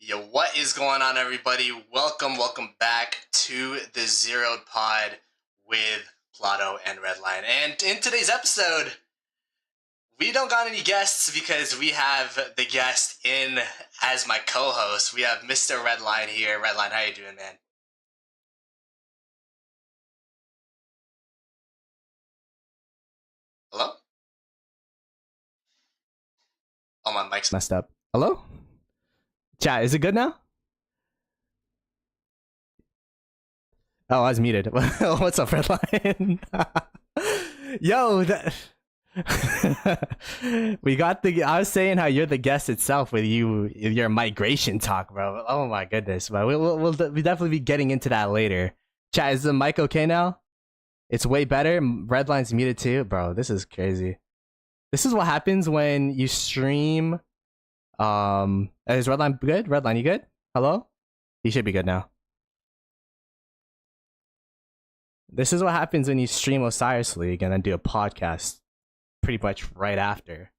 Yo, what is going on, everybody? Welcome back to the ZEROED pod with Ploto and Redline. And in today's episode, we don't got any guests because we have the guest in as my co-host. We have Mr. Redline here. Redline, how you doing, man? Hello? Oh, my mic's messed up. Hello? Chat, is it good now? Oh, I was muted. What's up, Redline? Yo, we got the. I was saying how you're the guest itself with your migration talk, bro. Oh my goodness, but we'll definitely be getting into that later. Chat, is the mic okay now? It's way better. Redline's muted too, bro. This is crazy. This is what happens when you stream. Is Redline good? Redline, you good? Hello? He should be good now. This is what happens when you stream Osiris League and then do a podcast pretty much right after.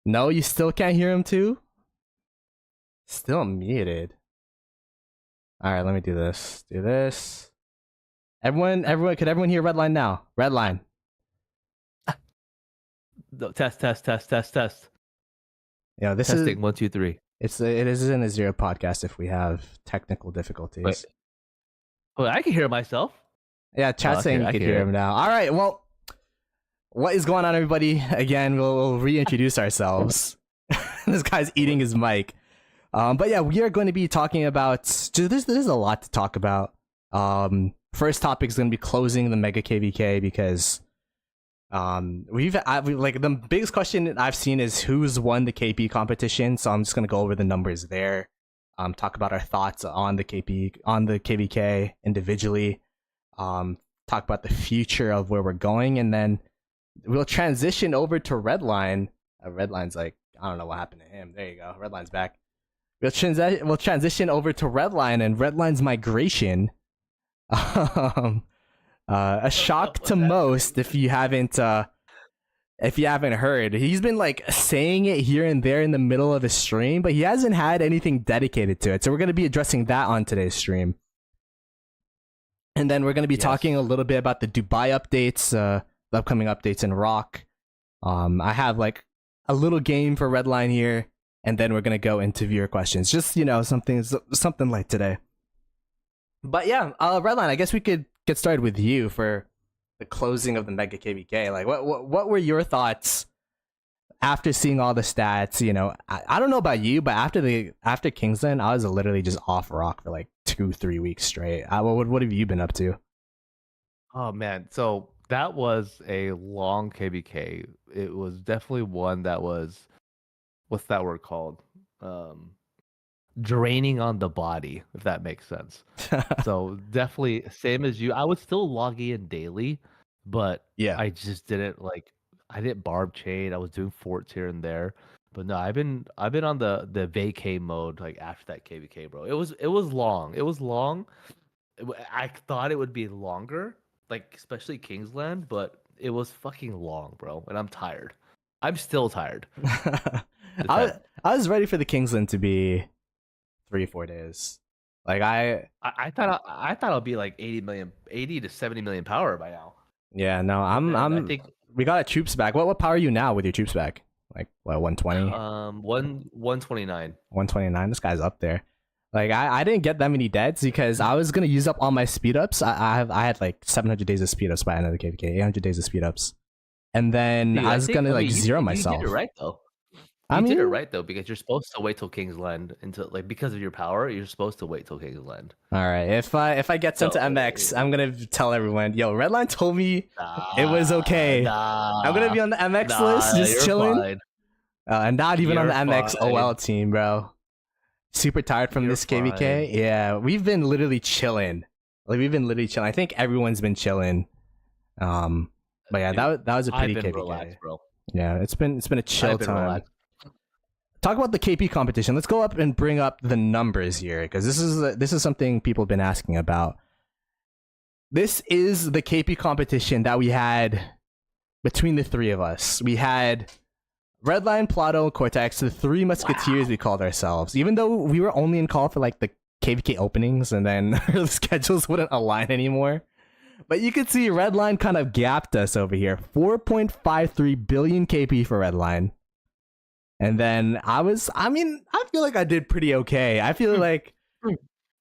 No, you still can't hear him too? Still muted. Alright, let me do this. Do this. Everyone, could everyone hear Redline now? Redline. Test. Yeah, this Testing, is 1, 2, 3. it isn't a zero podcast if we have technical difficulties. Wait, I can hear myself. Yeah, chat saying you can hear him now. All right, well, what is going on, everybody? Again, we'll reintroduce ourselves. This guy's eating his mic. But yeah, we are going to be talking about. There's a lot to talk about. First topic is going to be closing the Mega KVK because we've like the biggest question I've seen is who's won the KP competition. So I'm just going to go over the numbers there. Talk about our thoughts on the KVK individually. Talk about the future of where we're going, and then we'll transition over to Redline. Redline's like, I don't know what happened to him. There you go. Redline's back. We'll transition over to Redline and Redline's migration. A shock to most if you haven't heard. He's been like saying it here and there in the middle of his stream, but he hasn't had anything dedicated to it. So we're going to be addressing that on today's stream. And then we're going to be talking a little bit about the Dubai updates, the upcoming updates in Rock. I have like a little game for Redline here, and then we're going to go into viewer questions. Just, something like today. But yeah, Redline, I guess we could get started with you for the closing of the Mega KVK. Like, what were your thoughts after seeing all the stats? I don't know about you, but after Kingsland, I was literally just off Rock for like 2-3 weeks straight. What have you been up to? Oh man, so that was a long KVK. It was definitely one that was, what's that word called? Draining on the body, if that makes sense. So definitely same as you. I was still logging in daily, but yeah, I just didn't I didn't barb chain. I was doing forts here and there, but no, I've been on the vacay mode like after that KVK, bro. It was long. It was long. I thought it would be longer, like especially Kingsland, but it was fucking long, bro. And I'm tired. I'm still tired. I was ready for the Kingsland to be 3-4 days. Like I thought I'll be like 80 to 70 million power by now. Yeah, no, I think we got our troops back. What power are you now with your troops back? Like what, 120? 129. 129. This guy's up there. Like I didn't get that many deads because I was gonna use up all my speed ups. I had like 700 days of speed ups by the end of the KVK, 800 days of speed ups, and then I was gonna zero myself. You did it right though. You did it right though, because you're supposed to wait till Kingsland until because of your power. You're supposed to wait till Kingsland. All right, if I get sent to MX, I'm gonna tell everyone, yo, Redline told me it was okay. I'm gonna be on the MX list, just chilling, and not even on the MX OL team, bro. Super tired from this KVK. Fine. Yeah, we've been literally chilling. I think everyone's been chilling. But yeah, that was a pretty KVK. Relaxed, bro. Yeah, it's been a chill time. Relaxed. Talk about the KP competition. Let's go up and bring up the numbers here, because this is something people have been asking about. This is the KP competition that we had between the three of us. We had Redline, Ploto, Cortex, the three musketeers we called ourselves. Even though we were only in call for like the KVK openings and then the schedules wouldn't align anymore. But you could see Redline kind of gapped us over here. 4.53 billion KP for Redline. And then I feel like I did pretty okay. I feel like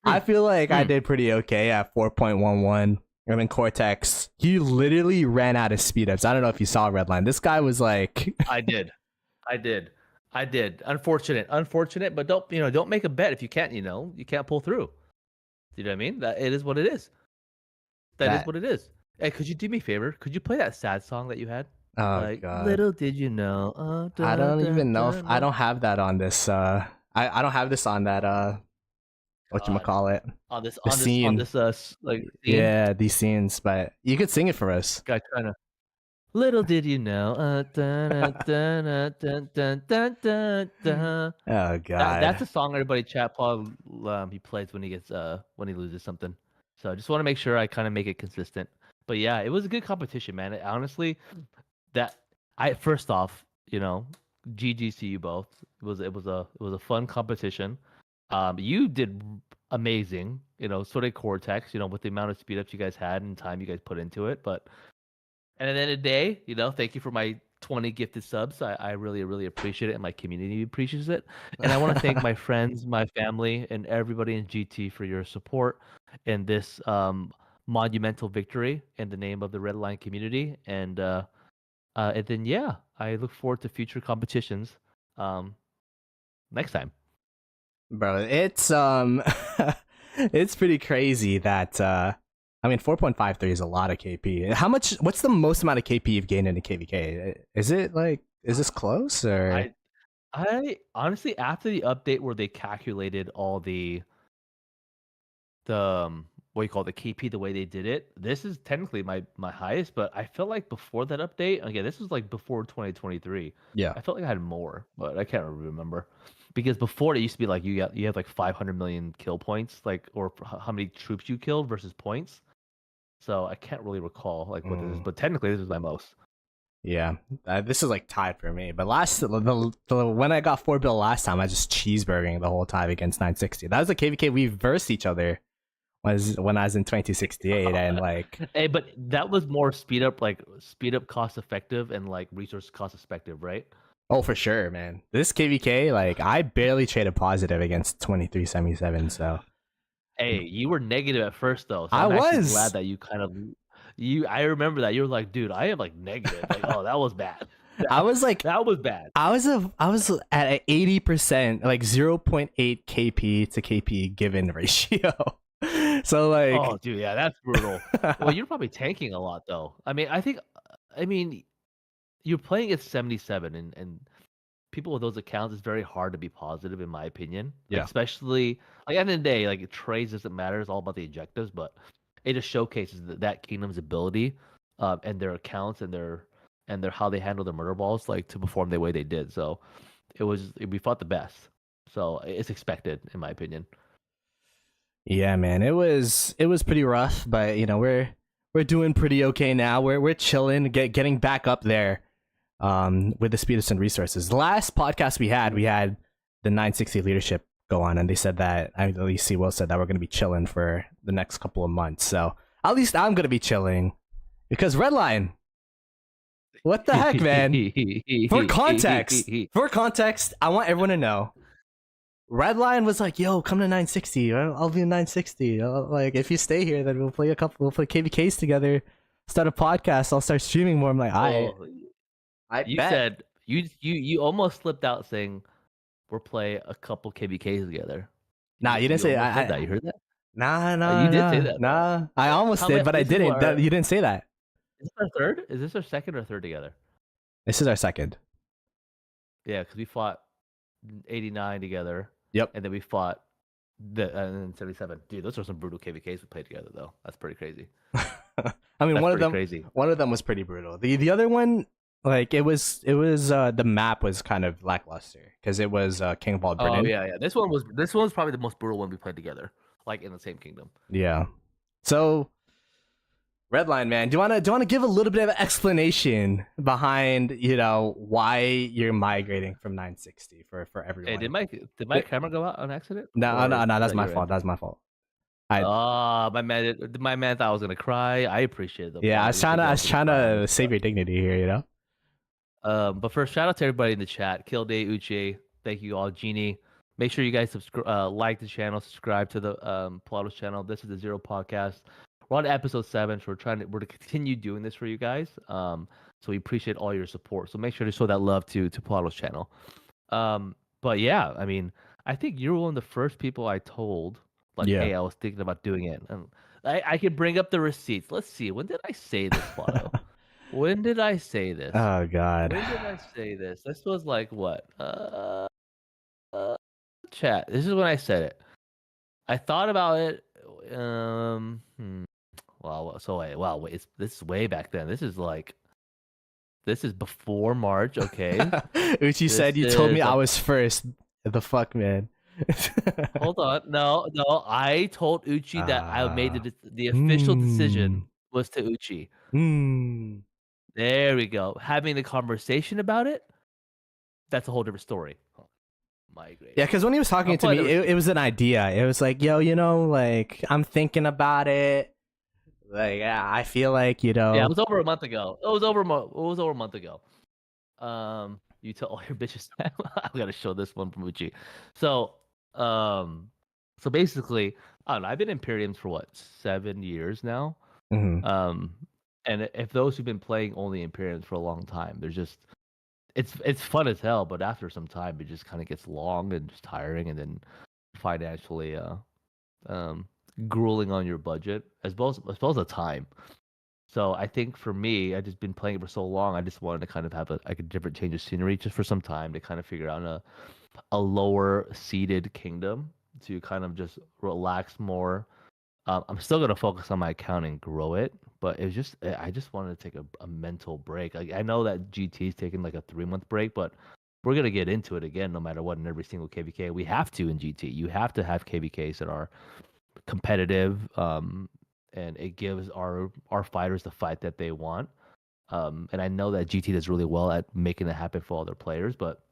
I did pretty okay at 4.11. I mean, Cortex, he literally ran out of speed ups. I don't know if you saw Redline. This guy was like... I did. Unfortunate, but don't make a bet if you can't, you can't pull through. You know what I mean? That it is what it is. That is what it is. Hey, could you do me a favor? Could you play that sad song that you had? Oh, God. Little did you know. I don't even know if I don't have that on this. I don't have this on that. Whatchamacallit? On this scene. Scene? Yeah, these scenes. But you could sing it for us. Guy trying to. Little did you know. Oh God. That's a song everybody chat Paul he plays when he gets when he loses something. So I just want to make sure I kind of make it consistent. But yeah, it was a good competition, man. Honestly, first off, GG to you both. It was a fun competition. You did amazing. So did Cortex. With the amount of speed ups you guys had and time you guys put into it. But and at the end of the day, thank you for my 20 gifted subs. I really, really appreciate it, and my community appreciates it. And I want to thank my friends, my family, and everybody in GT for your support in this monumental victory in the name of the Redline community. And then yeah, I look forward to future competitions next time. Bro, it's it's pretty crazy that 4.53 is a lot of KP. What's the most amount of KP you've gained in a KVK? Is this close or? I honestly, after the update where they calculated all the what you call the KP, the way they did it, this is technically my highest, but I felt like before that update, again, this was like before 2023. Yeah. I felt like I had more, but I can't remember. Because before it used to be like you have like 500 million kill points, or how many troops you killed versus points. So I can't really recall what this is, but technically this is my most. Yeah, this is like tied for me. But when I got 4 bill last time, I just cheeseburgering the whole time against 960. That was the KVK we versed each other. When I was in 2068 and like. Hey, but that was more speed up cost effective and like resource cost effective, right? Oh, for sure, man. This KVK, like I barely traded positive against 2377. So. Hey, you were negative at first though. So I was glad that you kind of I remember that you were like, dude, I am like negative. Like, oh, that was bad. I was like, that was bad. I was at an 80%, like 0.8 KP to KP given ratio. So like, oh, dude, yeah, that's brutal. Well, you're probably tanking a lot though. I mean, you're playing at 77, and people with those accounts, it's very hard to be positive, in my opinion. Yeah. Especially like at the end of the day, like trades doesn't matter. It's all about the objectives, but it just showcases that kingdom's ability, and their accounts and their how they handle their murder balls, like to perform the way they did. So we fought the best. So it's expected, in my opinion. Yeah, man, it was pretty rough, but we're doing pretty okay now. We're chilling, getting back up there. With the speed and resources. The last podcast we had the 960 leadership go on, and they said that, at least C Will said that we're going to be chilling for the next couple of months. So at least I'm going to be chilling because Redline. What the heck, man? For context, I want everyone to know. Redline was like, "Yo, come to 960. I'll be 960. Like, if you stay here, then we'll play KVKs together. Start a podcast. I'll start streaming more." I'm like, you said you almost slipped out saying we'll play a couple KVKs together. Nah, you didn't say that. You heard that? Nah, you did say that. Nah, I almost did, but I didn't. You didn't say that. Is this our third? Is this our second or third together? This is our second. Yeah, because we fought 89 together. Yep. And then we fought and 77. Dude, those are some brutal KVKs we played together, though. That's pretty crazy. I mean, one of them was pretty brutal. The other one, like it was the map was kind of lackluster because it was King of Bald Britain. Oh yeah. This one was probably the most brutal one we played together, like in the same kingdom. Yeah. So Redline, man, do you wanna give a little bit of an explanation behind why you're migrating from 960 for everyone? Hey, did my camera go out on accident? No, that's my fault. That's my fault. My man thought I was gonna cry. I appreciate it. Yeah, I was trying to save your dignity here, But first, shout out to everybody in the chat. Kilday, Uche, thank you all. Genie, make sure you guys like the channel, subscribe to the Ploto's channel. This is the Zero Podcast. We're on episode 7, so we're to continue doing this for you guys. So we appreciate all your support. So make sure to show that love to Ploto's channel. But yeah, I mean, I think you were one of the first people I told, hey, I was thinking about doing it. And I can bring up the receipts. Let's see. When did I say this, Ploto? When did I say this? Oh God. When did I say this? This was like what? Chat. This is when I said it. I thought about it. Wow. So wait. This is way back then. This is before March. Okay. Uchi said you told me I was first. The fuck, man. Hold on. No. I told Uchi that I made the official decision was to Uchi. There we go. Having a conversation about it. That's a whole different story. Migrating. Yeah, because when he was talking to me, it was an idea. It was like, yo, like I'm thinking about it. Like, yeah, I feel like, Yeah, it was over a month ago. It was over a month ago. You tell all your bitches. I'm gonna show this one from Uchi. So basically, I don't know. I've been in Imperiums for what, 7 years now. Mm-hmm. And if those who've been playing only Imperiums for a long time, they're just it's fun as hell, but after some time, it just kind of gets long and just tiring, and then financially grueling on your budget as well as the time. So I think for me, I just been playing it for so long. I just wanted to kind of have a different change of scenery just for some time to kind of figure out a lower seeded kingdom to kind of just relax more. I'm still gonna focus on my account and grow it, but I just wanted to take a mental break. I know that GT's taking like a 3-month break, but we're gonna get into it again no matter what in every single KVK. We have to in GT. You have to have KVKs that are competitive, and it gives our fighters the fight that they want. And I know that GT does really well at making it happen for all their players, but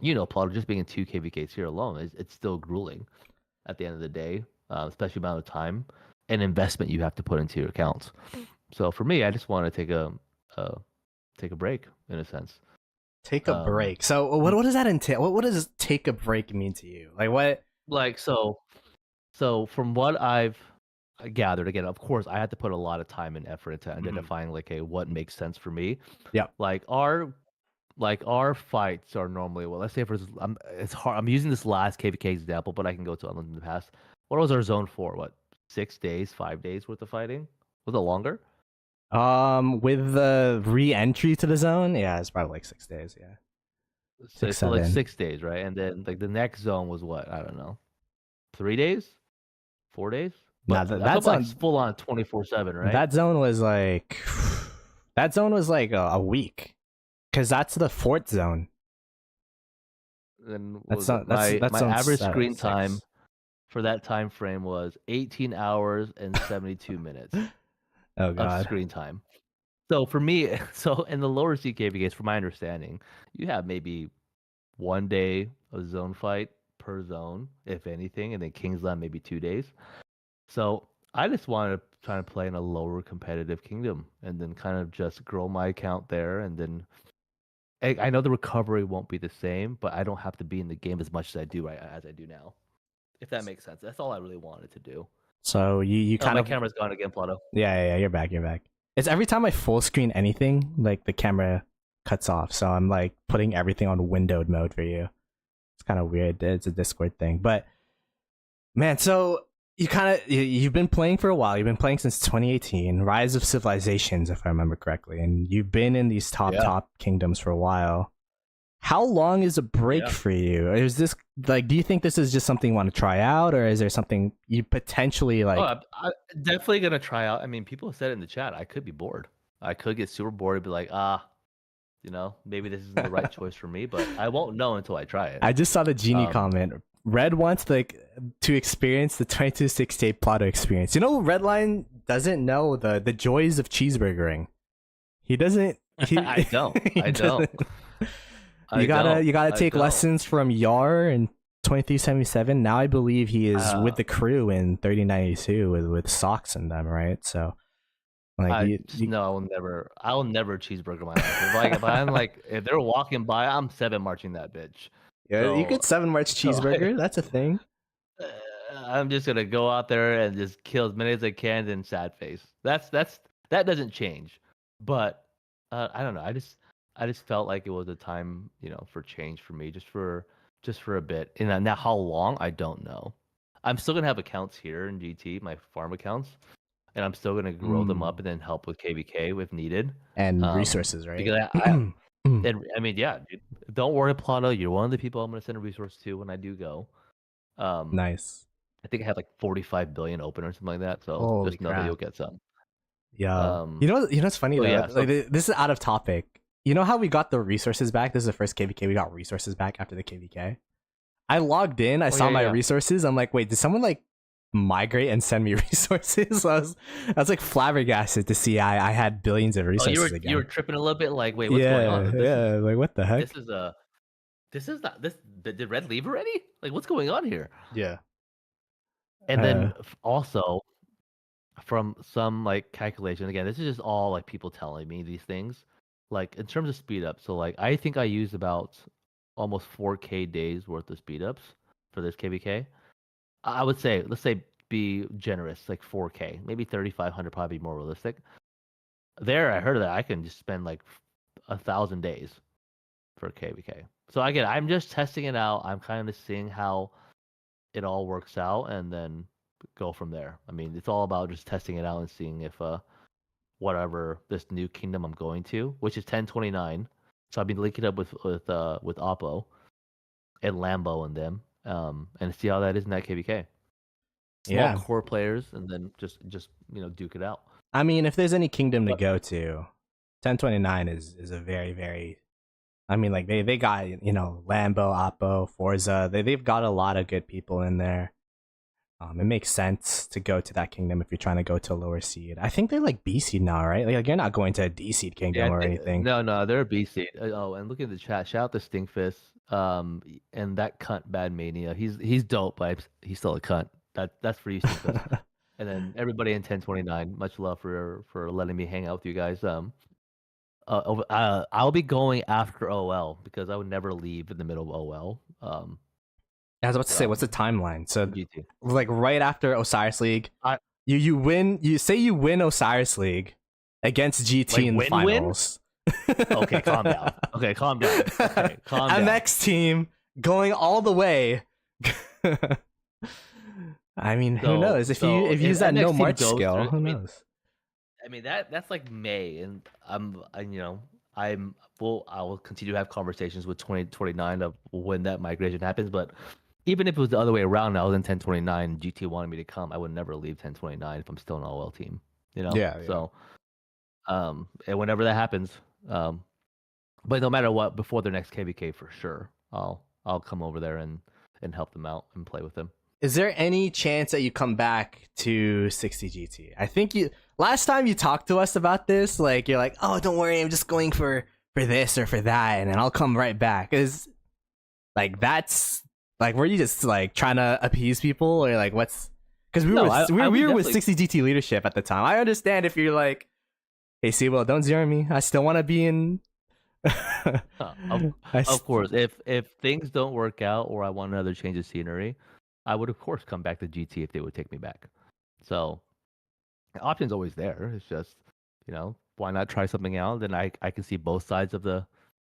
Ploto just being in 2 KVKs here alone, it's still grueling at the end of the day. Especially amount of time and investment you have to put into your accounts. So for me, I just want to take a break in a sense. Take a break. So what does that entail? What does take a break mean to you? Like what? Like so from what I've gathered, again, of course, I had to put a lot of time and effort into identifying what makes sense for me. Yeah. Like our fights are normally let's say it's hard. I'm using this last KVK example, but I can go to Unlimited Pass. What was our zone for? What, 6 days, 5 days worth of fighting? Was it longer? With the re-entry to the zone, yeah, it's probably like 6 days. Yeah, so like 6 days, right? And then like the next zone was what? I don't know, 3 days, 4 days. Nah, that's like full on 24/7, right? That zone was like a week, because that's the 4th zone. And my average screen time for that time frame was 18 hours and 72 minutes of screen time. So for me, in the lower CKVKs, from my understanding, you have maybe 1 day of zone fight per zone, if anything, and then Kingsland maybe 2 days. So I just wanted to try to play in a lower competitive kingdom and then kind of just grow my account there. And then I know the recovery won't be the same, but I don't have to be in the game as much as I do now. If that makes sense. That's all I really wanted to do. So you kind of... My camera's gone again, Ploto. Yeah, you're back. It's every time I full screen anything, like the camera cuts off. So I'm like putting everything on windowed mode for you. It's kind of weird. It's a Discord thing. But man, so you've been playing for a while. You've been playing since 2018, Rise of Civilizations, if I remember correctly. And you've been in these top kingdoms for a while. How long is a break for you? Is this like, do you think this is just something you want to try out, or is there something you potentially like? Oh, I'm definitely gonna try out. I mean, people have said it in the chat. I could be bored. I could get super bored and be like, maybe this isn't the right choice for me. But I won't know until I try it. I just saw the Genie comment. Red wants to experience the 2268 Ploto experience. Redline doesn't know the joys of cheeseburgering. He doesn't. I don't. I don't. You gotta take lessons from Yar and 2377. Now I believe he is with the crew in 3092 with socks in them, right? So like no, I will never cheeseburger my life. If I'm like, if they're walking by, I'm 7 marching that bitch. Yeah, so, you could 7 march cheeseburger. That's a thing. I'm just gonna go out there and just kill as many as I can in sad face. That doesn't change. But I don't know. I just felt like it was a time, for change for me, just for a bit. And now how long, I don't know. I'm still gonna have accounts here in GT, my farm accounts, and I'm still gonna grow them up and then help with KVK if needed. And resources, right? Because I mean, yeah, dude, don't worry, Ploto. You're one of the people I'm gonna send a resource to when I do go. Nice. I think I have like 45 billion open or something like that. So just know that you'll get some. Yeah. You know what's funny though? Yeah, like, this is out of topic. You know how we got the resources back? This is the first KVK we got resources back after the KVK. I logged in. I saw my resources. I'm like, wait, did someone like migrate and send me resources? I was like flabbergasted to see I had billions of resources again. You were tripping a little bit, like, wait, what's going on? Like what the heck? Did Red leave already? Like, what's going on here? Yeah. And then also from some like calculation, again, this is just all like people telling me these things. Like in terms of speed up, so like I think I used about almost 4K days worth of speed ups for this KVK. I would say, let's say, be generous, like 4K, maybe 3,500, probably be more realistic. There, I heard that I can just spend like 1,000 days for KVK. So again, I'm just testing it out. I'm kind of seeing how it all works out, and then go from there. I mean, it's all about just testing it out and seeing if whatever this new kingdom I'm going to, which is 1029. So I've been linking up with Oppo and Lambo and them, and see how that is in that KVK. Small core players, and then just duke it out. I mean, if there's any kingdom to go to, 1029 is a very, very. I mean, like they got Lambo, Oppo, Forza. They've got a lot of good people in there. It makes sense to go to that kingdom if you're trying to go to a lower seed. I think they're like B seed now, right? Like you're not going to a D seed kingdom or anything. No, they're a B seed. Oh, and look at the chat. Shout out to Stinkfist. And that cunt Bad Mania. He's dope, but he's still a cunt. That's for you, Stinkfist. And then everybody in 1029. Much love for letting me hang out with you guys. I'll be going after OL because I would never leave in the middle of OL. I was about to say, what's the timeline? So, like right after Osiris League, you win. You say you win Osiris League against GT in the finals. Okay, calm down. Okay, calm down. Okay, calm down. MX team going all the way. I mean, who knows? If you use that no March skill, who knows? I mean that's like May, and I will continue to have conversations with 2029 of when that migration happens. But even if it was the other way around, I was in 1029, GT wanted me to come, I would never leave 1029 if I'm still an OL team. Yeah. So, and whenever that happens, but no matter what, before their next KVK for sure, I'll come over there and help them out and play with them. Is there any chance that you come back to 60 GT? I think last time you talked to us about this, like you're like, oh, don't worry, I'm just going for this or for that, and then I'll come right back. Is like that's like were you just like trying to appease people or like what's? Because we were with 60 GT leadership at the time. I understand if you're like, hey, Seawell, don't zero me. I still want to be in. Of course, if things don't work out or I want another change of scenery, I would of course come back to GT if they would take me back. So the option's always there. It's just, why not try something out? Then I can see both sides of the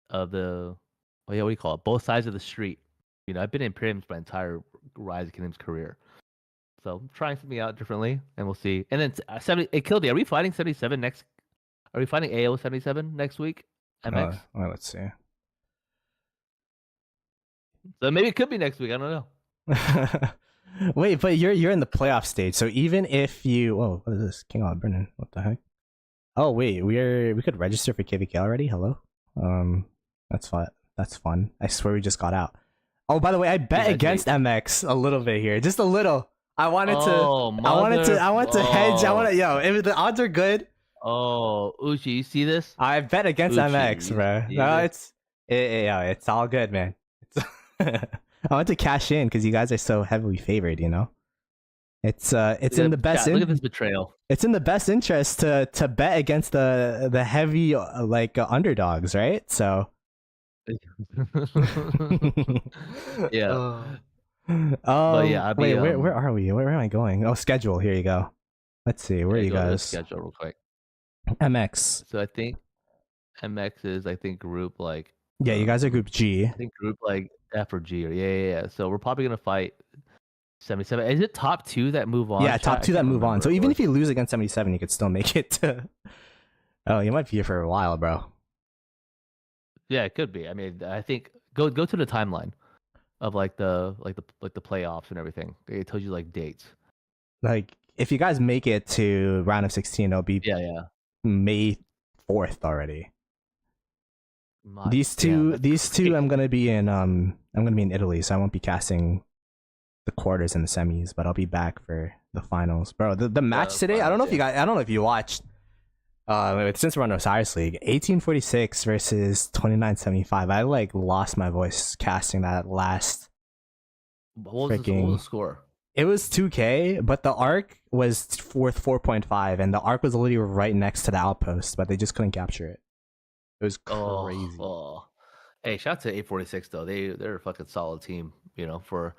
what do you call it? Both sides of the street. I've been in Prims my entire Rise of Kingdoms career. So I'm trying something out differently, and we'll see. And then 70, it killed me. Are we fighting 77 next? Are we fighting AO 77 next week? MX? Well, let's see. So maybe it could be next week. I don't know. Wait, but you're in the playoff stage, so even if you what is this? King of Brennan, what the heck? Oh wait, we could register for KVK already. Hello, that's fun. I swear we just got out. Oh, by the way, I bet against MX a little bit here, just a little. I wanted Oh, to. I wanted to. I want to hedge. I oh. want to. Yo, if the odds are good, Oh, Uchi, you see this? I bet against Uchi, MX, you bro. see No, this? it's all good, man. It's I want to cash in because you guys are so heavily favored. You know, it's in the best. Look at this betrayal. It's in the best interest to bet against the heavy underdogs, right? So. Yeah. But yeah, I'd be, wait, where are we? Where am I going? Oh, schedule. Here you go. Let's see. Where are you go to the guys? schedule real quick. MX. So I think MX is group like. Yeah, you guys are group G. I think group like F or G or yeah. So we're probably gonna fight 77. Is it top 2 that move on? Yeah, top 2 that move on. So even if you lose against 77, you could still make it to. Oh, you might be here for a while, bro. Yeah, it could be. I mean, I think go to the timeline of like the playoffs and everything. It tells you like dates. Like if you guys make it to round of 16, it'll be May 4th already. These two, I'm gonna be in Italy, so I won't be casting the quarters and the semis, but I'll be back for the finals, bro. The match today, I don't know if you watched. Since we're on Osiris League, 1846 versus 2975. I lost my voice casting that last. What was the score? It was 2K, but the arc was worth 4.5, and the arc was literally right next to the outpost, but they just couldn't capture it. It was crazy. Hey, shout out to 846 though. They're a fucking solid team, you know, for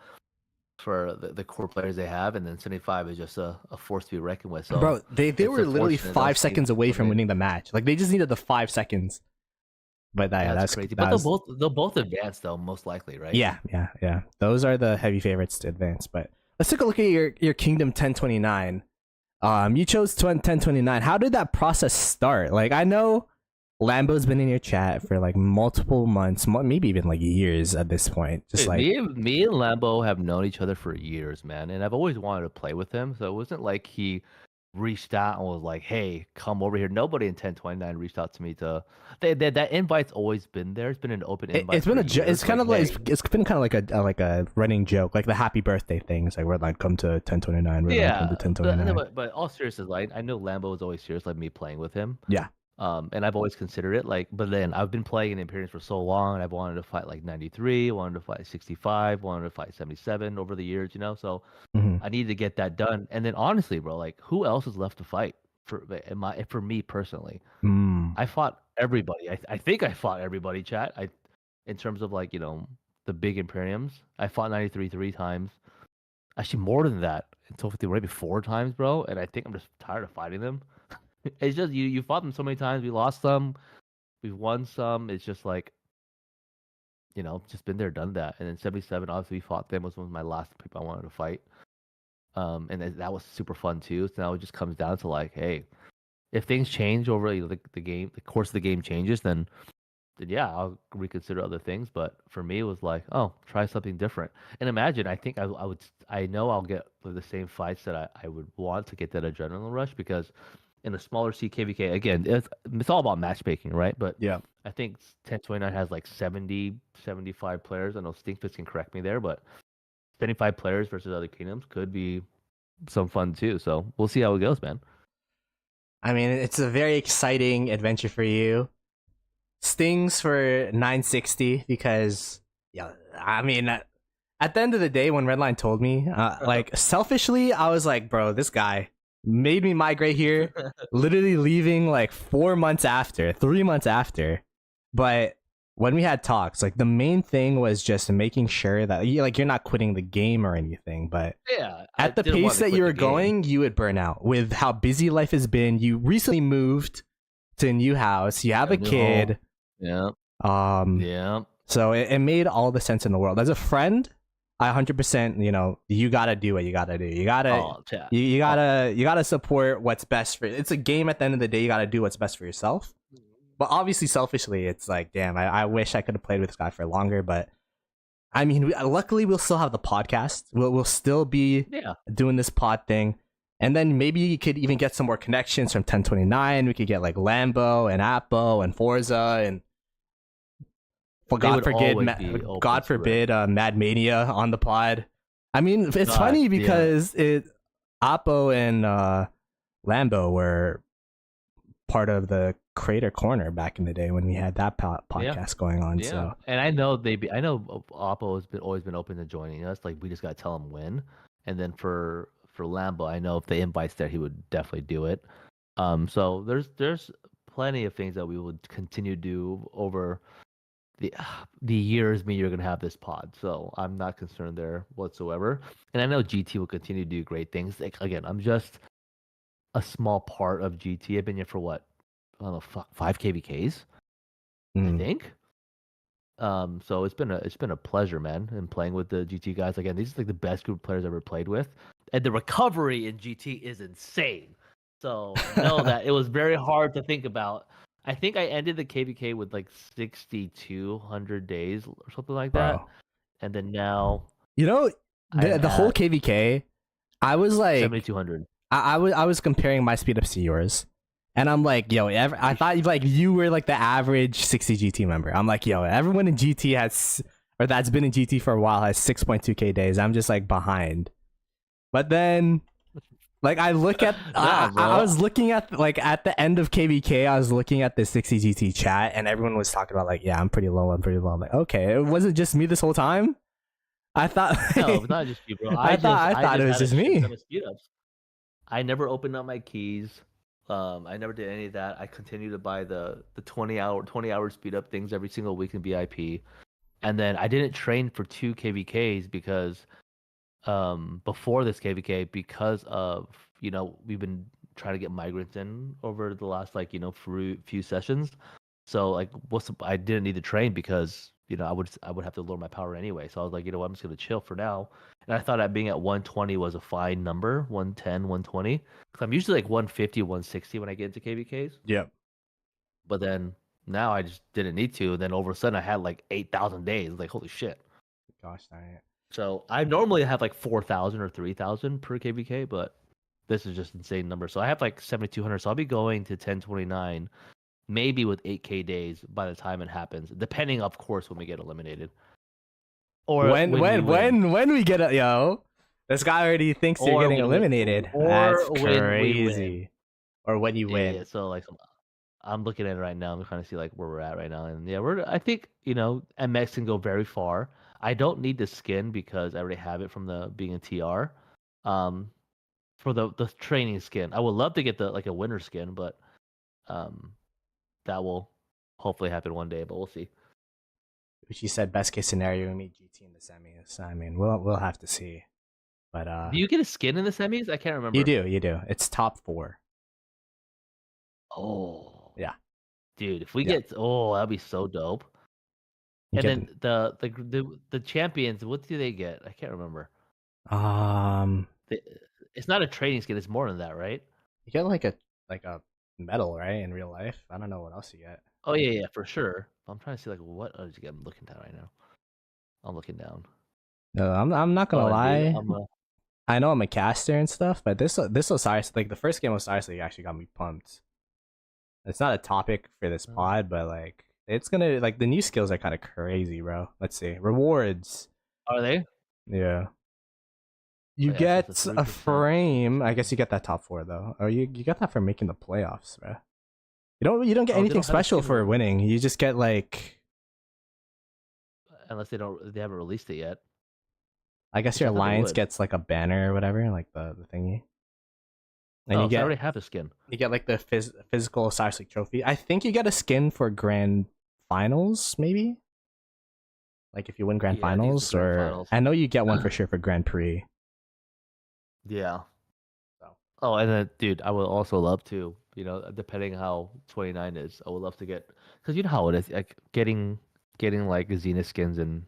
the core players they have, and then 75 is just a force to be reckoned with. So, bro, they were literally 5 seconds away from winning the match. Like they just needed the 5 seconds. But that's crazy. But they'll both advance though, most likely, right? Yeah. Those are the heavy favorites to advance. But let's take a look at your Kingdom 1029. You chose 1029. How did that process start? Like I know Lambo's been in your chat for like multiple months, maybe even like years at this point. Just like me and Lambo have known each other for years, man, and I've always wanted to play with him. So it wasn't like he reached out and was like, "Hey, come over here." Nobody in 1029 reached out to me to. That invite's always been there. It's been an open invite. It's been it's kind of like it's been kind of like a running joke, like the happy birthday things. Like Redline come to 1029. Redline come to 1029. But all seriousness, like I know Lambo was always serious, like me playing with him. Yeah. And I've always considered it like, but then I've been playing in Imperiums for so long, and I've wanted to fight like 93, wanted to fight 65, wanted to fight 77 over the years, you know. So I needed to get that done. And then honestly, bro, like who else is left to fight for me personally? I fought everybody. I think I fought everybody, chat. In terms of like, you know, the big Imperiums, I fought 93 3 times. Actually, more than that. Until 50, maybe 4 times, bro. And I think I'm just tired of fighting them. It's just you fought them so many times. We lost some, we've won some. It's just like, you know, just been there, done that. And then 77, obviously, we fought them. Was one of my last people I wanted to fight. And that was super fun too. So now it just comes down to like, hey, if things change over the game, the course of the game changes, then yeah, I'll reconsider other things. But for me, it was like, oh, try something different. And imagine, I think I know I'll get the same fights that I would want to get that adrenaline rush, because in a smaller KVK, again, it's all about matchmaking, right? But yeah, I think 1029 has like 70, 75 players. I know Stinkfist can correct me there, but 75 players versus other kingdoms could be some fun too. So we'll see how it goes, man. I mean, it's a very exciting adventure for you. Stings for 960 because, yeah, I mean, at the end of the day, when Redline told me, like selfishly, I was like, bro, this guy made me migrate here, literally leaving like 3 months after. But when we had talks, like the main thing was just making sure that you're not quitting the game or anything. But yeah, at the pace that you were going, you would burn out with how busy life has been. You recently moved to a new house. You have a kid. Yeah. Yeah. So it made all the sense in the world. As a friend, I 100%, you gotta do what you gotta do. You gotta support what's best for. It's a game at the end of the day. You gotta do what's best for yourself. But obviously, selfishly, it's like, damn, I wish I could have played with this guy for longer. But I mean, luckily, we'll still have the podcast. We'll still be doing this pod thing, and then maybe you could even get some more connections from 1029. We could get like Lambo and Appo and Forza and. God forbid, Mad Mania on the pod. I mean, it's funny because Oppo and Lambo were part of the Creator Corner back in the day when we had that podcast going on. Yeah, so and I know I know Oppo has always been open to joining us. Like we just gotta tell him when. And then for Lambo, I know if the invite's there, he would definitely do it. So there's plenty of things that we would continue to do over the years me you're gonna have this pod. So I'm not concerned there whatsoever. And I know GT will continue to do great things. Like again, I'm just a small part of GT. I've been here for what? I don't know, 5 KVKs, I think. So it's been a pleasure, man, and playing with the GT guys. Again, these are like the best group of players I've ever played with, and the recovery in GT is insane. So know that it was very hard to think about. I think I ended the KVK with like 6,200 days or something like that, and then now, the whole KVK, I was like 7,200. I was comparing my speed ups to yours. And I'm like, yo, I thought like you were like the average 60 GT member. I'm like, yo, everyone in GT that's been in GT for a while has 6.2k days. I'm just like behind. But then, like I look at, I was looking at like at the end of KVK, I was looking at the 60 GT chat, and everyone was talking about like, yeah, I'm pretty low. I'm like, okay, it wasn't just me this whole time. I thought no, it's not just you, bro. I thought it was just me. I never opened up my keys. I never did any of that. I continue to buy the 20-hour speed up things every single week in VIP. And then I didn't train for 2 KVKs because before this KVK, because of we've been trying to get migrants in over the last like few sessions. So like I didn't need to train because I would have to lower my power anyway. So I was like, what, I'm just gonna chill for now. And I thought that being at 120 was a fine number, 110, 120. Because I'm usually like 150, 160 when I get into KVKs. Yep. But then now I just didn't need to. And then all of a sudden I had like 8,000 days. Like, holy shit. Gosh dang it. So I normally have like 4,000 or 3,000 per KVK, but this is just insane number. So I have like 7,200. So I'll be going to 1029, maybe with 8K days by the time it happens, depending, of course, when we get eliminated. Or when we get this guy already thinks you're getting eliminated. That's crazy. Or when you win. Yeah, so like I'm looking at it right now. I'm trying to see like where we're at right now, and yeah, I think MX can go very far. I don't need the skin because I already have it from being a TR. For the training skin, I would love to get a winter skin, but that will hopefully happen one day. But we'll see. She said best case scenario we meet GT in the semis. I mean, we'll have to see. But do you get a skin in the semis? I can't remember. You do. It's top 4. Oh yeah, dude. If we get that'd be so dope. And then the champions, what do they get? I can't remember. It's not a trading skin. It's more than that, right? You get like a medal, right? In real life, I don't know what else you get. Oh yeah, for sure. I'm trying to see like what else you get. I'm looking down right now. I'm looking down. No, I'm not gonna lie. Dude, I know I'm a caster and stuff, but this was seriously like the first game was seriously actually got me pumped. It's not a topic for this pod, but like it's gonna like the new skills are kind of crazy, bro. Let's see rewards. Are they? Yeah. You get a frame. I guess you get that top 4 though. Or you get that for making the playoffs, bro. You don't get anything special for winning. You just get like, unless they haven't released it yet. I guess your alliance gets like a banner or whatever, like the thingy. And you get, I already have a skin. You get like the physical Star League trophy. I think you get a skin for grand finals, maybe. Like if you win grand finals, I know you get one for sure for Grand Prix. Yeah. Oh, and then, dude, I would also love to, depending how 29 is, I would love to get, because you know how it is, like getting like Zenith skins in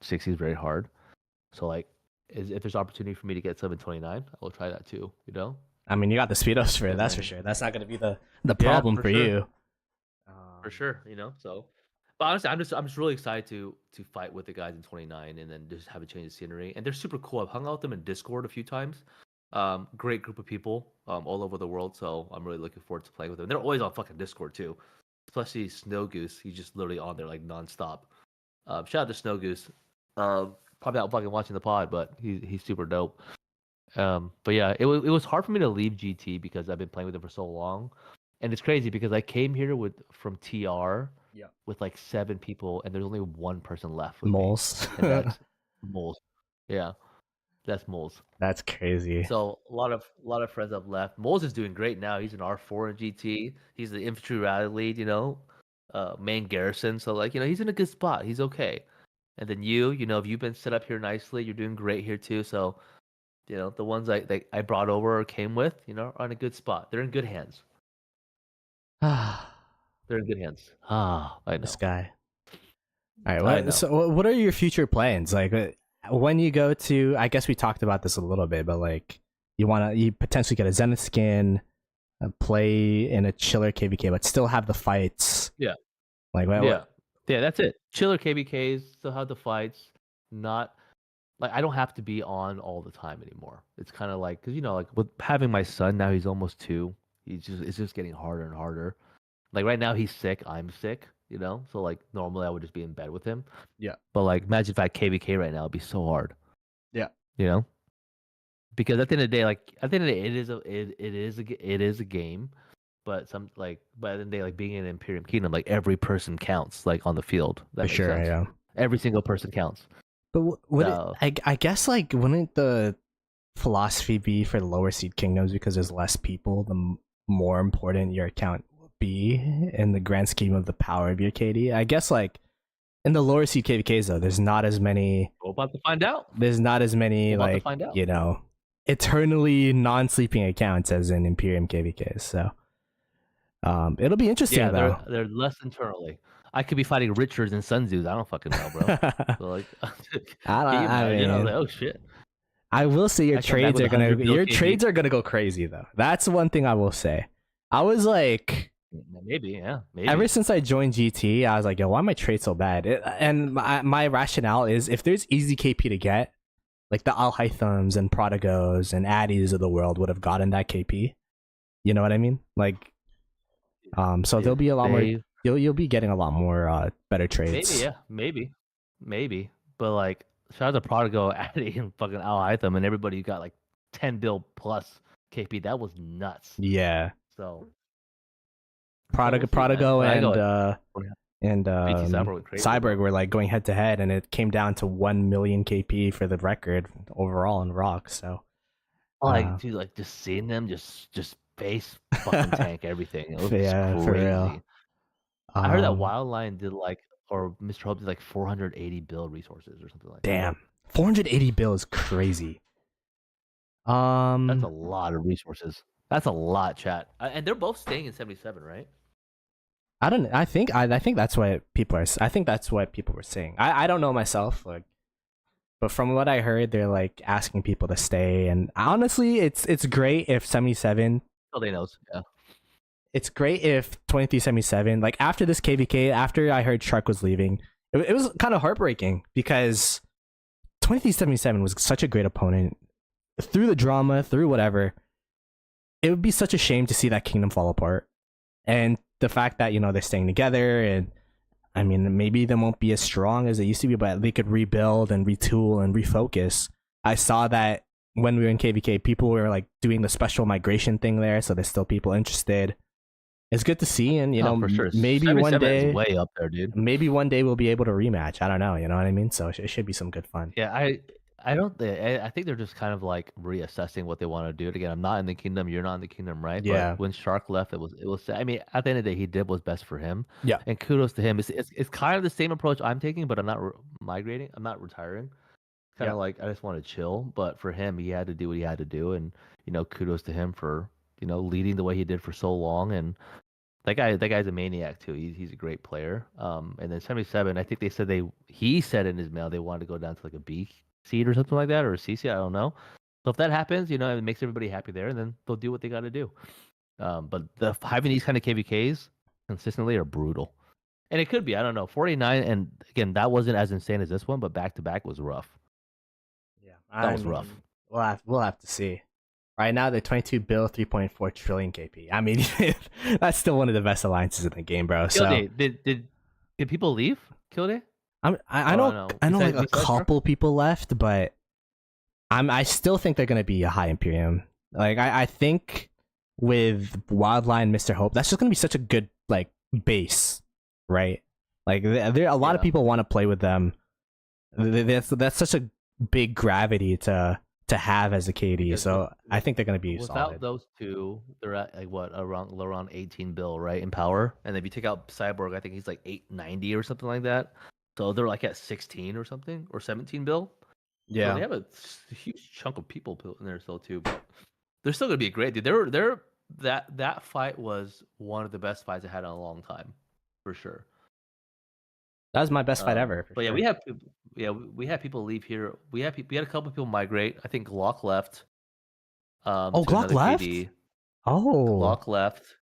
60 is very hard. So like, if there's opportunity for me to get some in 29, I will try that too. I mean, you got the speed ups for it, that's for sure. That's not gonna be the problem for you. For sure, So, but honestly, I'm just really excited to fight with the guys in 29 and then just have a change of scenery. And they're super cool. I've hung out with them in Discord a few times. Great group of people all over the world, so I'm really looking forward to playing with them. They're always on fucking Discord too, especially Snow Goose. He's just literally on there like nonstop. Shout out to Snow Goose. probably not fucking watching the pod, but he's super dope. But yeah, it was hard for me to leave GT because I've been playing with him for so long, and it's crazy because I came here from TR with like 7 people, and there's only 1 person left with Moles. Me, and that's Moles. Yeah, that's Moles. That's crazy. So a lot of friends have left. Moles is doing great now. He's an R4 in GT. He's the infantry rally lead, main garrison. So like, he's in a good spot. He's okay. And then if you've been set up here nicely, you're doing great here too. So, the ones I brought over or came with, are in a good spot. They're in good hands. They're in good hands. I know. This guy. All right. So what are your future plans? Like, when you go to, I guess we talked about this a little bit, but like, you potentially get a Zenith skin, play in a chiller KVK, but still have the fights. Yeah. Like, yeah, that's it. Chiller KVKs, still have the fights. Not like I don't have to be on all the time anymore. It's kind of like because like with having my son now, he's almost 2. It's just getting harder and harder. Like right now, he's sick. I'm sick. So like normally I would just be in bed with him. Yeah. But like imagine if I had KVK right now, it'd be so hard. Yeah. Because at the end of the day, it is a game, but at the end of the day, like being in Imperium Kingdom, like every person counts, like on the field. For sure, sense. Yeah. Every single person counts. But I guess like wouldn't the philosophy be for the lower seed kingdoms because there's less people, the more important your account will be in the grand scheme of the power of your KD? I guess like in the lower seed KVKs though, there's not as many. We're about to find out. There's not as many eternally non-sleeping accounts as in Imperium KVKs. So it'll be interesting though. They're less internally. I could be fighting Richards and Sun Tzus. I don't fucking know, bro. So like, oh shit. I will say your trades are gonna go crazy though. That's one thing I will say. I was like, maybe. Ever since I joined GT, I was like, yo, why are my trades so bad? And my rationale is if there's easy KP to get, like the Al-Haythams and Prodigos and Addies of the world would have gotten that KP. You know what I mean? Like, so there'll be a lot more. You'll be getting a lot more better trades. Maybe. But like, shout out to Prodigo, Addy, and fucking Al-Haytham, and everybody who got like 10 bill plus KP. That was nuts. Yeah. So Prodigo and Cyborg were like going head to head, and it came down to 1 million KP for the record overall in Rock. So, dude, like just seeing them just face fucking tank everything. It was crazy. For real. I heard that Wildline did or Mr. Hope did 480 bill resources or something like that. Damn, 480 bill is crazy. That's a lot of resources. That's a lot, chat. And they're both staying in 77, right? I think that's what people are. I think that's what people were saying. I don't know myself, but from what I heard, they're like asking people to stay. And honestly, it's great if 77. Oh, they knows. Yeah. It's great if 2377. Like after this KVK, after I heard Shark was leaving, it was kind of heartbreaking because 2377 was such a great opponent. Through the drama, through whatever, it would be such a shame to see that kingdom fall apart. And the fact that they're staying together, and I mean maybe they won't be as strong as they used to be, but they could rebuild and retool and refocus. I saw that when we were in KVK, people were like doing the special migration thing there, so there's still people interested. It's good to see, and for sure. Maybe one day, way up there, dude. Maybe one day we'll be able to rematch. I don't know, you know what I mean? So it should be some good fun. Yeah, I think they're just kind of like reassessing what they want to do. Again, I'm not in the kingdom, you're not in the kingdom, right? Yeah. But when Shark left, it was. I mean, at the end of the day, he did what's best for him. Yeah. And kudos to him. It's kind of the same approach I'm taking, but I'm not migrating. I'm not retiring. Kind of like I just want to chill. But for him, he had to do what he had to do, and kudos to him for leading the way he did for so long. And that guy's a maniac too. He's a great player. And then 77, I think he said in his mail they wanted to go down to like a B seed or something like that, or a CC, I don't know. So if that happens, it makes everybody happy there, and then they'll do what they got to do. But having these kind of KVKs consistently are brutal, and it could be, I don't know, 49, and again, that wasn't as insane as this one, but back to back was rough. Yeah, that was rough. We'll have to see. Right now, they're 22 bill, 3.4 trillion KP. I mean, that's still one of the best alliances in the game, bro. Kilday, did people leave? Kilday? I know like a couple people left, but I still think they're gonna be a high Imperium. Like I think with Wildline, Mr. Hope, that's just gonna be such a good like base, right? Like there a lot of people want to play with them. That's such a big gravity to have as a KD. So I think they're gonna be without solid. those two, they're at like what around 18 bill, right, in power. And if you take out Cyborg, I think he's like 890 or something like that. So they're like at 16 or something, or 17 bill. Yeah, so they have a huge chunk of people in there still too. But they're still gonna be great, dude. They're that fight was one of the best fights I had in a long time, for sure. That was my best fight ever. But sure. we had people leave here. We had a couple people migrate. I think Glock left. Glock left. KD. Glock left.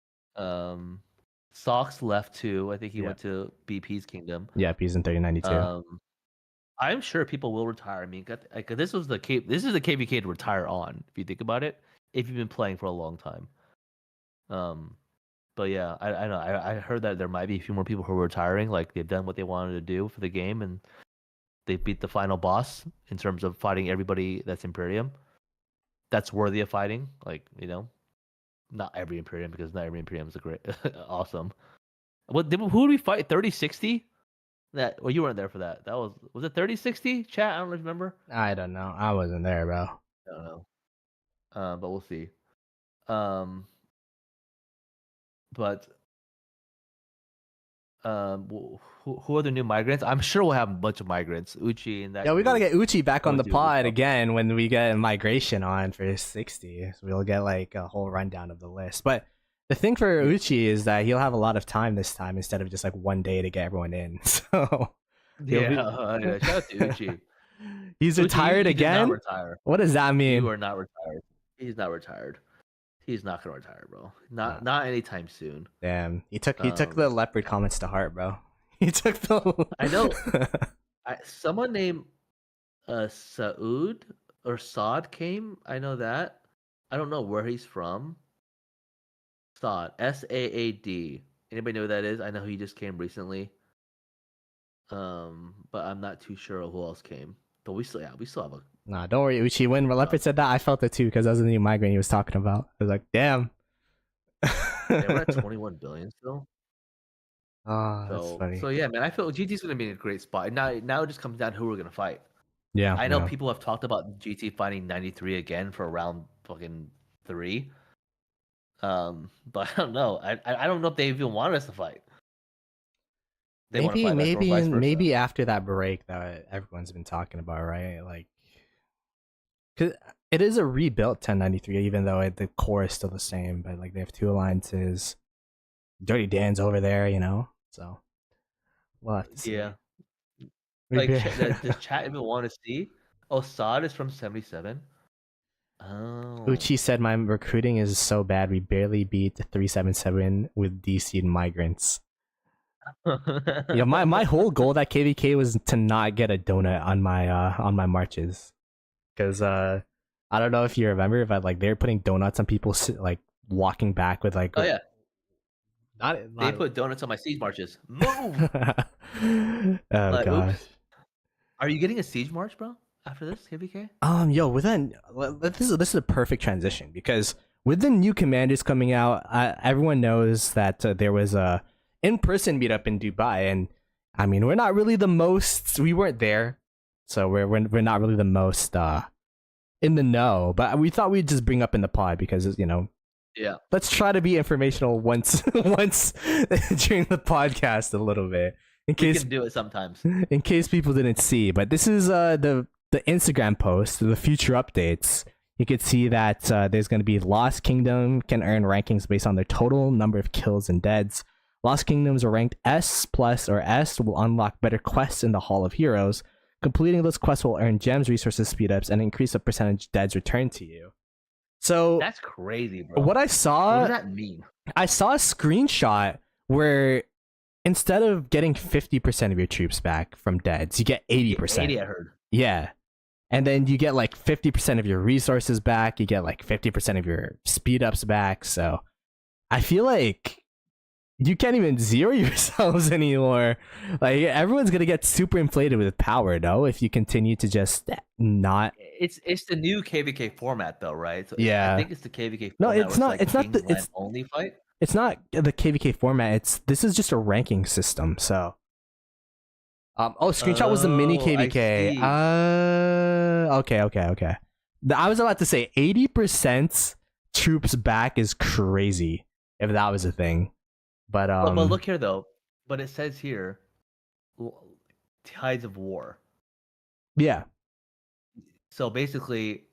Socks left too. I think he went to BP's Kingdom. Yeah, he's in 3092. I'm sure people will retire. I mean, this is the KVK to retire on, if you think about it, if you've been playing for a long time. But yeah, I know. I heard that there might be a few more people who are retiring. Like they've done what they wanted to do for the game, and they beat the final boss in terms of fighting everybody that's Imperium. That's worthy of fighting. Like, you know, not every Imperium, because not every Imperium is a great, awesome. Who did we fight? 3060? Well, you weren't there for that. Was it 3060? Chat, I don't remember. I don't know. I wasn't there, bro. I don't know. But we'll see. But who are the new migrants? I'm sure we'll have a bunch of migrants. Uchi and that. Yeah, we gotta get Uchi back on the pod again when we get migration on for 60. So we'll get like a whole rundown of the list. But the thing for Uchi is that he'll have a lot of time this time instead of just like one day to get everyone in. So shout out to Uchi. He's retired again. What does that mean? You are not retired. He's not retired. He's not gonna retire, bro. Not anytime soon. Damn, he took the leopard comments to heart, bro. He took the. I know. Someone named Saud or Saad came. I know that. I don't know where he's from. Saad, Saad. Anybody know who that is? I know he just came recently. But I'm not too sure who else came. But we still have a. Nah, don't worry, Uchi. When Leopard said that, I felt it too, because that was the new migraine he was talking about. I was like, damn. They were at 21 billion still. Oh, that's funny. So yeah, man, I feel GT's gonna be in a great spot. Now it just comes down to who we're gonna fight. Yeah, I know people have talked about GT fighting 93 again for round fucking 3. But I don't know. I don't know if they even want us to fight. Maybe after that break that everyone's been talking about, right? Like, cause it is a rebuilt 1093, even though the core is still the same. But like they have 2 alliances. Dirty Dan's over there, you know. So we'll have to see. Yeah. Like, does chat even want to see? Oh, Saad is from 77. Oh. Uchi said my recruiting is so bad we barely beat 377 with DC'd migrants. Yeah, my whole goal at KVK was to not get a donut on my marches, because I don't know if you remember, but like they're putting donuts on people like walking back with like. Oh yeah. They put donuts on my siege marches. Move. Oh gosh. Oops. Are you getting a siege march, bro? After this KVK? This is a perfect transition, because with the new commanders coming out, everyone knows that there was a in-person meetup in Dubai, and I mean we weren't there, so we're not really the most in the know, but we thought we'd just bring up in the pod because, you know, yeah, let's try to be informational once during the podcast a little bit, in case we can do it sometimes, in case people didn't see. But this is the Instagram post, the future updates. You could see that there's going to be Lost Kingdom can earn rankings based on their total number of kills and deads. Lost Kingdoms are ranked S+ or S will unlock better quests in the Hall of Heroes. Completing those quests will earn gems, resources, speedups, and increase the percentage deads returned to you. So that's crazy, bro. What does that mean? I saw a screenshot where instead of getting 50% of your troops back from deads, you get 80%. 80, I heard. Yeah. And then you get like 50% of your resources back. You get like 50% of your speed ups back. So I feel like you can't even zero yourselves anymore. Like everyone's gonna get super inflated with power, though, if you continue to just not. It's the new KVK format though, right? So Yeah. I think it's the KVK format. No, it's not. It's not the. It's only fight. It's not the KVK format. This is just a ranking system. So. Screenshot was the mini KVK. Okay. I was about to say 80% troops back is crazy if that was a thing. But look here though. But it says here, Tides of War. Yeah. So basically,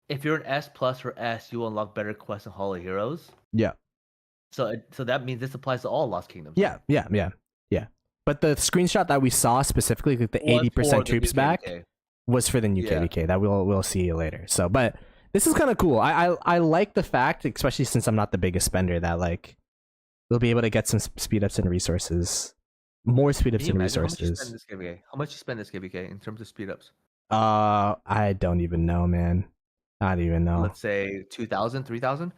if you're an S plus or S, you unlock better quests and Hall of Heroes. Yeah. So that means this applies to all Lost Kingdoms. Yeah. But the screenshot that we saw specifically, like the 80% troops back, was for the new KVK. That we'll see later. So, but this is kind of cool. I like the fact, especially since I'm not the biggest spender, that like we'll be able to get some speed ups and resources, more speed ups and resources. How much you spend this KVK in terms of speed ups? I don't even know, man. I don't even know. Let's say 2,000, 3,000.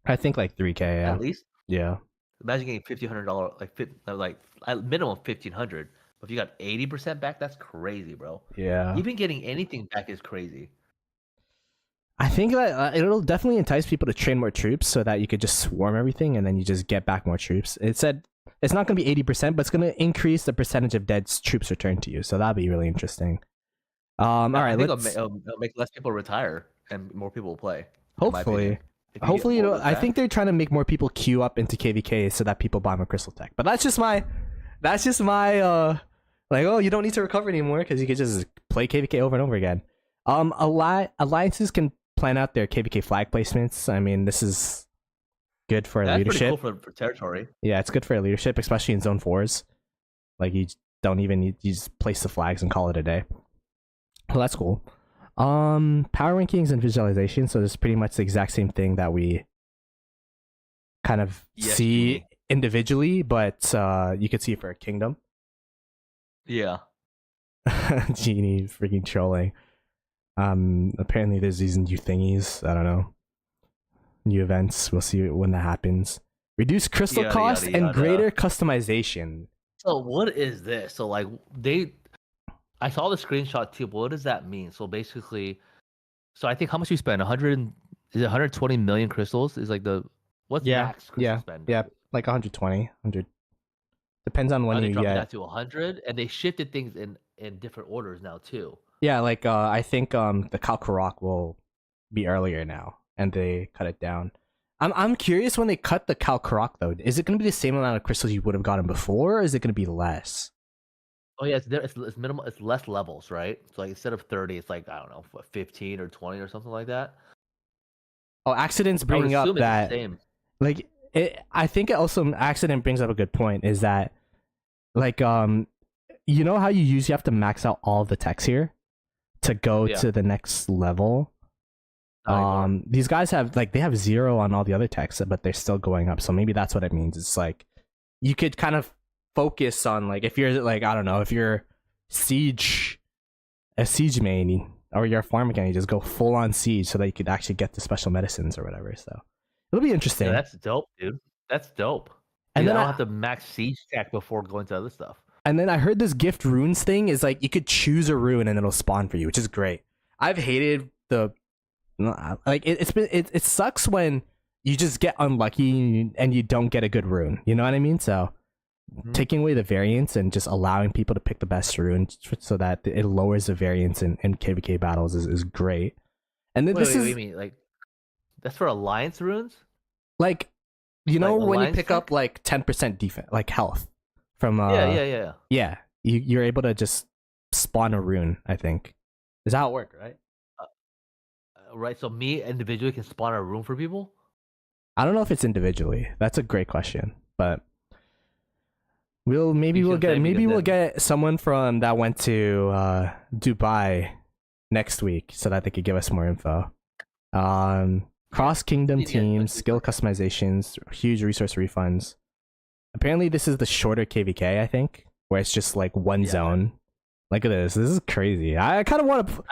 I think like 3K. Yeah. At least. Yeah. Imagine getting $1,500, like at minimum 1,500. But if you got 80% back, that's crazy, bro. Yeah. Even getting anything back is crazy. I think that it'll definitely entice people to train more troops so that you could just swarm everything and then you just get back more troops. It said it's not going to be 80%, but it's going to increase the percentage of dead troops returned to you. So that'll be really interesting. All right, it'll make less people retire and more people will play. Hopefully. Hopefully, I think they're trying to make more people queue up into KVK so that people buy more Crystal Tech. But that's just my like, oh, you don't need to recover anymore because you can just play KVK over and over again. Alliances can plan out their KVK flag placements. I mean, this is good for leadership. Pretty cool for territory. Yeah, it's good for leadership, especially in Zone 4s. Like, you don't even need, you just place the flags and call it a day. Well, that's cool. Power rankings and visualization. So it's pretty much the exact same thing that we kind of see individually, but you could see it for a kingdom. Yeah. Genie freaking trolling. Apparently there's these new thingies. I don't know. New events. We'll see when that happens. Reduce crystal cost and greater customization. So what is this? So like I saw the screenshot too, but what does that mean? So basically, I think how much you spend? 120 million crystals is like what's max crystal spend? Yeah, like 120, 100. Depends on when you get. That to 100, and they shifted things in different orders now too. Yeah, like I think the Kalkarok will be earlier now, and they cut it down. I'm curious when they cut the Kalkarok though. Is it going to be the same amount of crystals you would have gotten before, or is it going to be less? Oh yeah, it's minimal. It's less levels, right? So like instead of 30, it's like I don't know, 15 or 20 or something like that. Oh, accidents bringing up that. Like I think it also accident brings up a good point. Is that like you know how you usually have to max out all the techs here to go to the next level. These guys have they have 0 on all the other techs, but they're still going up. So maybe that's what it means. It's like you could kind of focus on like if you're like I don't know if you're a siege main or you're a farm again, you just go full on siege so that you could actually get the special medicines or whatever. So it'll be interesting. Yeah, that's dope, dude. That's dope. And then I don't have to max siege tech before going to other stuff. And then I heard this gift runes thing is like you could choose a rune and it'll spawn for you, which is great. I've hated it sucks when you just get unlucky and you don't get a good rune. You know what I mean? So taking away the variance and just allowing people to pick the best rune so that it lowers the variance in KVK battles is great. And then what you mean? Like that's for alliance runes? Like you know when you pick up like 10% defense, like health from yeah, you're able to just spawn a rune. I think is how it worked, right? Right. So me individually can spawn a rune for people. I don't know if it's individually. That's a great question, but. We'll get someone from that went to Dubai next week so that they could give us more info. Cross kingdom teams, skill customizations, huge resource refunds. Apparently, this is the shorter KVK. I think where it's just like one zone. Look at this. This is crazy. I kind of want to.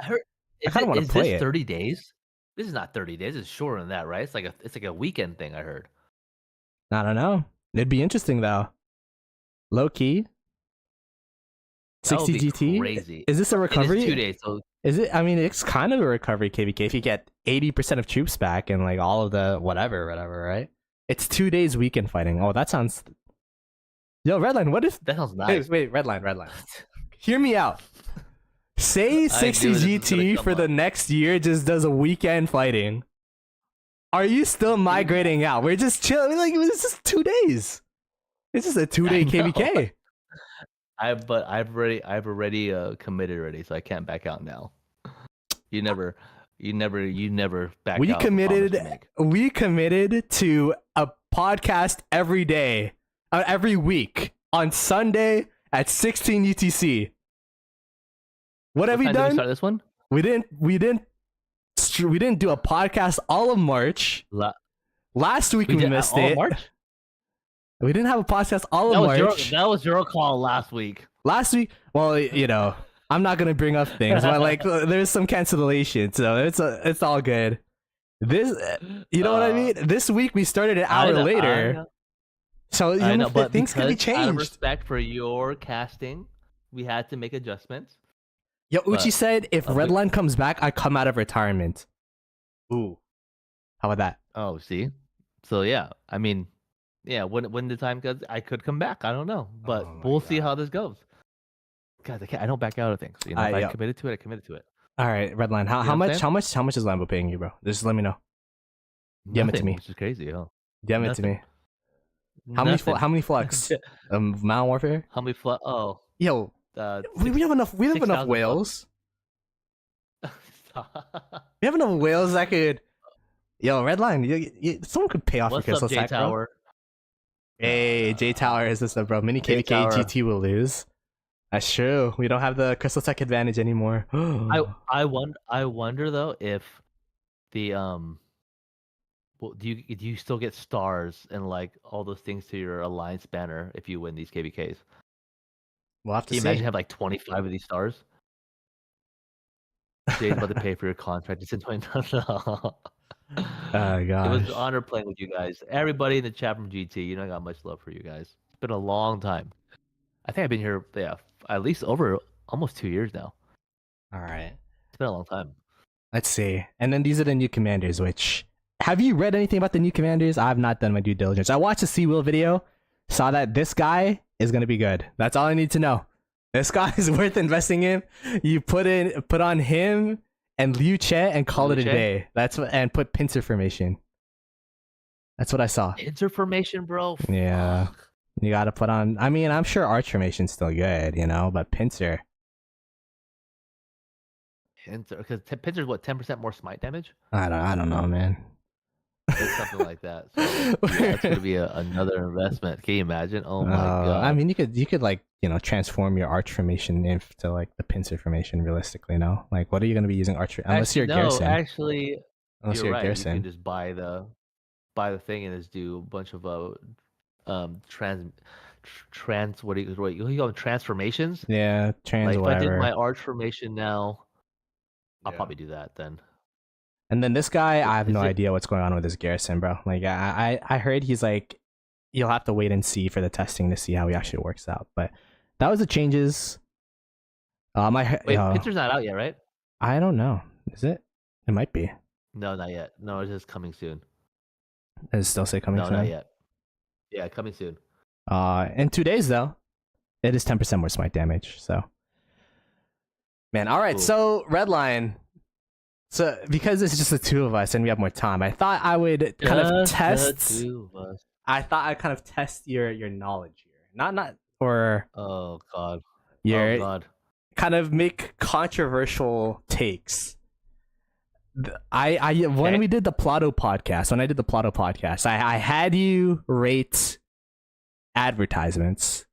I kind of want to play it. 30 days? This is not 30 days. It's shorter than that, right? It's like a weekend thing. I heard. I don't know. It'd be interesting though. Low key. 60 GT. Crazy. Is this a recovery? It is 2 days. So is it? I mean, it's kind of a recovery, KVK. If you get 80% of troops back and like all of the whatever, right? It's 2 days weekend fighting. Oh, that sounds. Yo, Redline, what if that sounds nice? Wait, Redline. Hear me out. Say 60 GT for the next year just does a weekend fighting. Are you still migrating out? We're just chilling. Like, it's just 2 days. It's just a 2-day KVK. I've already committed already, so I can't back out now. You never back out. We committed to a podcast every day, every week on Sunday at 16 UTC. What have we done? Did we start this one? We didn't do a podcast all of March. Last week we missed it. March? We didn't have a podcast all of March. That was your call last week. Well, you know, I'm not gonna bring up things, but like, there's some cancellation, so it's all good. This, you know what I mean? This week we started an hour later, so I know, but things could be changed. Out of respect for your casting, we had to make adjustments. Yo, Uchi said if Redline comes back, I come out of retirement. Ooh, how about that? Oh, see, so yeah, I mean. Yeah, when the time comes, I could come back. I don't know, but we'll see how this goes. Guys, I don't back out of things. You know, if I committed to it, I committed to it. All right, Redline. How much is Lambo paying you, bro? Just let me know. DM it to me. Which is crazy, huh? DM it to me. How many flux? Modern Warfare. How many flux? Oh, yo, we have enough. We have enough whales. We have enough whales that could. Yo, Redline, someone could pay off your crystal sack, bro. Hey, J Tower is this, bro? Mini KVK GT will lose. That's true. We don't have the crystal tech advantage anymore. I wonder though if the well, do you still get stars and like all those things to your alliance banner if you win these KVKs? We'll have to see. Imagine you have like 25 of these stars. Jay's about to pay for your contract. It's in 20. Oh gosh. It was an honor playing with you guys. Everybody in the chat from GT, you know, I got much love for you guys. It's been a long time. I think I've been here, at least over almost 2 years now. All right. It's been a long time. Let's see. And then these are the new commanders, which... Have you read anything about the new commanders? I have not done my due diligence. I watched the Seawheel video, saw that this guy is going to be good. That's all I need to know. This guy is worth investing in. You put on him... and Liu Che and call it a day. And put pincer formation. That's what I saw. Pincer formation, bro. Yeah. You gotta put on. I mean, I'm sure arch formation's still good, you know, but pincer. Pincer, because pincer's what, 10% more smite damage? I don't know, man. It's something like that. So that's gonna be another investment. Can you imagine? Oh my god. I mean, you could like, you know, transform your arch formation into like the pincer formation realistically, no? Like, what are you gonna be using arch unless you're Garrison? Actually, unless you're right. Garrison. You can just buy the thing and just do a bunch of what do you call them, transformations? Yeah, like whatever. If I did my arch formation now, I'll probably do that then. And then this guy, I have no idea what's going on with this Garrison, bro. Like, I heard he's like, you'll have to wait and see for the testing to see how he actually works out. But that was the changes. Wait, Pincer's not out yet, right? I don't know. Is it? It might be. No, not yet. No, it's just coming soon. Does it still say coming soon? No, not yet. Yeah, coming soon. In 2 days though, it is 10% more smite damage. So, man, all right. Cool. So Redline. So because it's just the two of us and we have more time, I thought I would kind of test. The two of us. I thought I'd kind of test your knowledge here, not or. Oh God. Your, oh God. Kind of make controversial takes. When we did the Ploto podcast, I had you rate advertisements.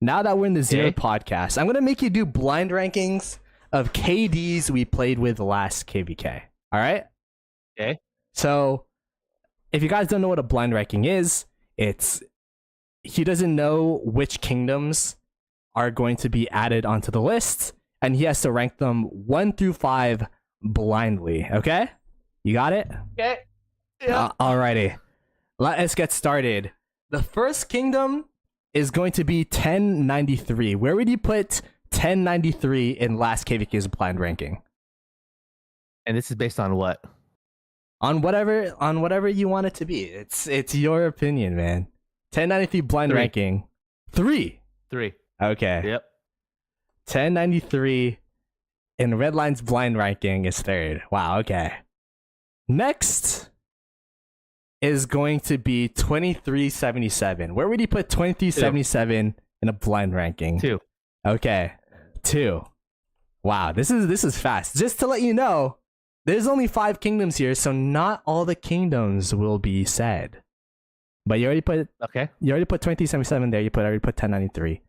Now that we're in the ZEROED podcast, I'm gonna make you do blind rankings of KDs we played with last KVK. All right? Okay. So, if you guys don't know what a blind ranking is, it's he doesn't know which kingdoms are going to be added onto the list, and he has to rank them 1 through 5 blindly. Okay? You got it? Okay. Yeah. Alrighty. Let us get started The first kingdom is going to be 1093. Where would you put 1093 in last KVK's blind ranking? And this is based on what? On whatever you want it to be. It's your opinion, man. 1093 blind ranking. 3. Okay. Yep. 1093 in Redline's blind ranking is 3rd. Wow, okay. Next is going to be 2377. Where would you put 2377 in a blind ranking? 2. Okay. 2. Wow, this is fast. Just to let you know, there's only 5 kingdoms here, so not all the kingdoms will be said. But you already put 2377 there. You already put 1093.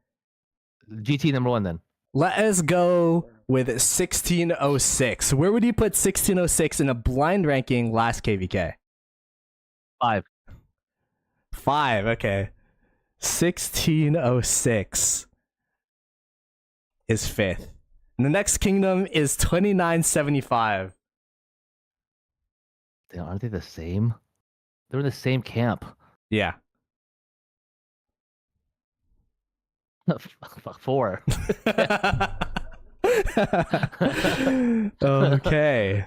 GT number 1 then. Let us go with 1606. Where would you put 1606 in a blind ranking last KVK? 5. 5, okay. 1606 is 5th. And the next kingdom is 2975. Aren't they the same? They're in the same camp. Yeah. 4. Okay.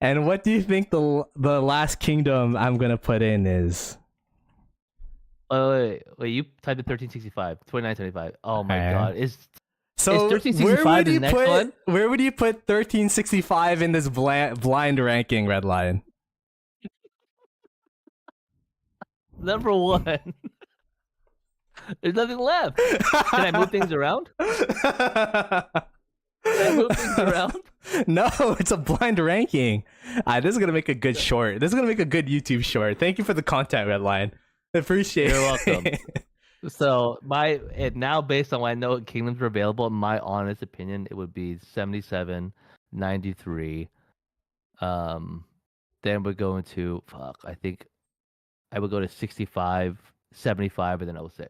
And what do you think the last kingdom I'm gonna put in is? Wait, you typed in 1365, 2975. Oh my god. Is 1365 the next one? Where would you put 1365 in this blind ranking, Redline? Number 1. There's nothing left. Can I move things around? No, it's a blind ranking. This is gonna make a good short. This is gonna make a good YouTube short. Thank you for the content, Redline. Appreciate it. You're welcome. So now based on what I know what kingdoms are available, in my honest opinion, it would be 77, 93. Then we're going to I think I would go to 65, 75, and then 06.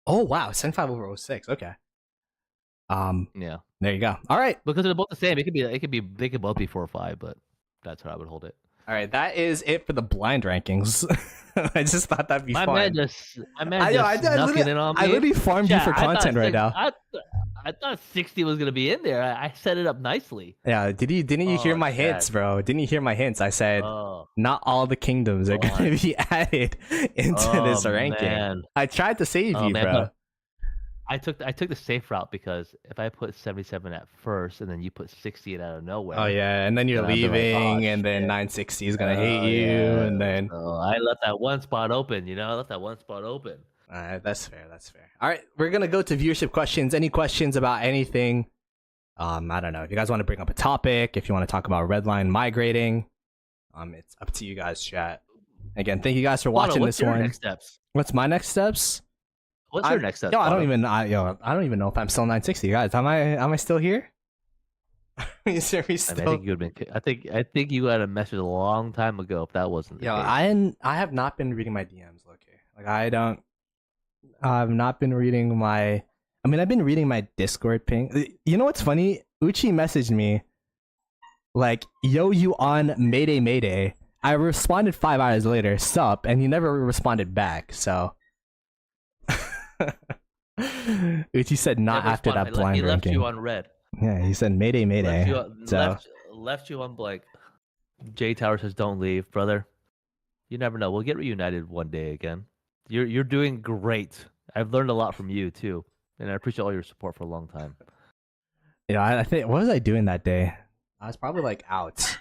Oh wow, 75 over 06. Okay. Yeah. There you go. All right. Because they're both the same. They could both be 4 or 5, but that's how I would hold it. All right, that is it for the blind rankings. I just thought that'd be fun. My man just snuck it in on me. I literally farmed you for content right now. I thought 60 was gonna be in there. I set it up nicely. Yeah, didn't you hear my hints, bro? Didn't you hear my hints? I said not all the kingdoms are gonna be added into this ranking. Man. I tried to save you, bro. I took the safe route because if I put 77 at first and then you put 60 out of nowhere. Oh yeah, and then you're leaving, and then 960 is gonna hate you, and then. So I left that one spot open. I left that one spot open. All right, that's fair. All right, we're gonna go to viewership questions. Any questions about anything? I don't know. If you guys want to bring up a topic, if you want to talk about Redline Migrating, it's up to you guys, chat. Again, thank you guys for watching this one. Next steps? What's my next steps? What's your next step? I don't even know if I'm still 960, guys. Am I still here? Is there still... I think you got a message a long time ago. If that wasn't the case. I have not been reading my DMs, okay. Like I've not been reading my. I mean, I've been reading my Discord ping. You know what's funny? Uchi messaged me, like, "Yo, you on Mayday Mayday?" I responded 5 hours later, "Sup," and he never responded back. So. Uchi said not after that blind he left ranking. You on red. Yeah, he said Mayday Mayday. Left you on blank. J Tower says don't leave, brother. You never know. We'll get reunited one day again. You're doing great. I've learned a lot from you too, and I appreciate all your support for a long time. Yeah, I think what was I doing that day? I was probably like out.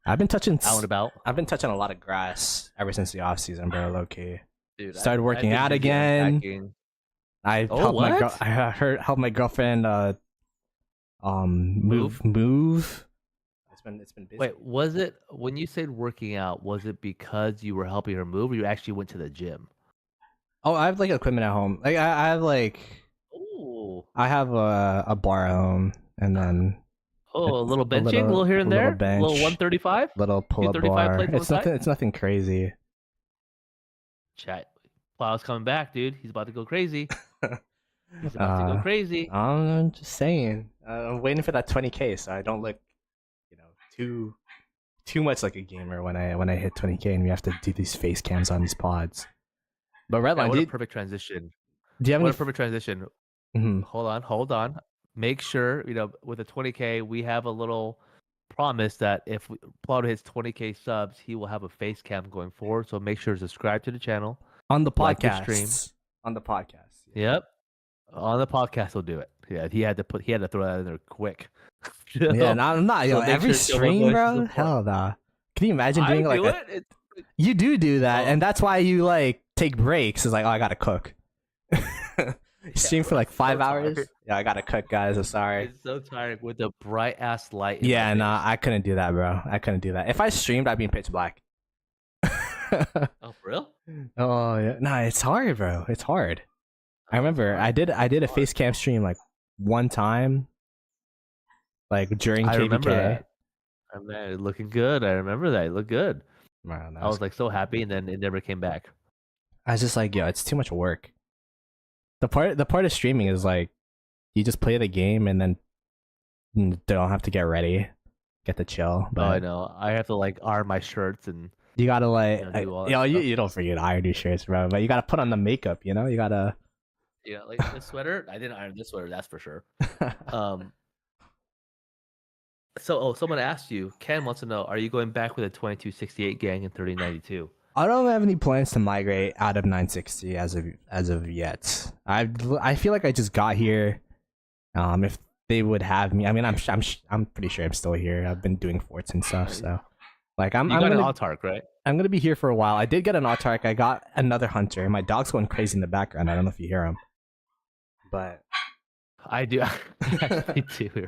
I've been touching out and about. I've been touching a lot of grass ever since the off season, bro. Low key. Dude, started working out again. I helped my girlfriend move. It's been busy. Wait, was it when you said working out? Was it because you were helping her move, or you actually went to the gym? Oh, I have like equipment at home. Like I have like. Ooh. I have a bar at home, and then. Oh, a little benching, a little here and there, a little 135, little pull-up bar. It's nothing crazy. Chat, Plow's coming back, dude. He's about to go crazy. He's about to go crazy. I'm just saying. I'm waiting for that 20K, so I don't look, too much like a gamer when I hit 20K, and we have to do these face cams on these pods. But Redline, what a perfect transition. Do you have what any a perfect transition. Mm-hmm. Hold on. Make sure, with the 20K, we have a little promise that if Ploto hits 20K subs, he will have a face cam going forward. So make sure to subscribe to the channel. On the podcast. Like the stream. On the podcast. Yeah. Yep. On the podcast, he'll do it. Yeah, he had to throw that in there quick. Yeah, I'm not. So every stream, bro. Hell nah. Can you imagine doing You do that, and that's why you like take breaks. It's like, oh, I gotta cook. Stream for like 5 hours. Yeah, I gotta cook, guys. I'm sorry. It's so tired with the bright ass light. Yeah, nah, I couldn't do that, bro. I couldn't do that. If I streamed, I'd be in pitch black. Oh, for real? Oh yeah. Nah, it's hard, bro. It's hard. I remember I did a face cam stream like one time, like during KVK. Remember that. Looking good. I remember that. It looked good. Man, I was like so happy, and then it never came back. I was just like, yo, it's too much work. The part of streaming is like, you just play the game and then you don't have to get ready, get to chill. But I know. I have to like iron my shirts and you gotta like, you don't forget to iron your shirts, bro. But you gotta put on the makeup, You gotta. Yeah, like this sweater. I didn't iron this sweater, that's for sure. So, someone asked you. Ken wants to know: are you going back with a 2268 gang in 3092? I don't have any plans to migrate out of 960 as of yet. I feel like I just got here. If they would have me, I mean, I'm pretty sure I'm still here. I've been doing forts and stuff, so like I'm got an autark, right? I'm gonna be here for a while. I did get an autark. I got another hunter. My dog's going crazy in the background. I don't know if you hear him, but I do. I do.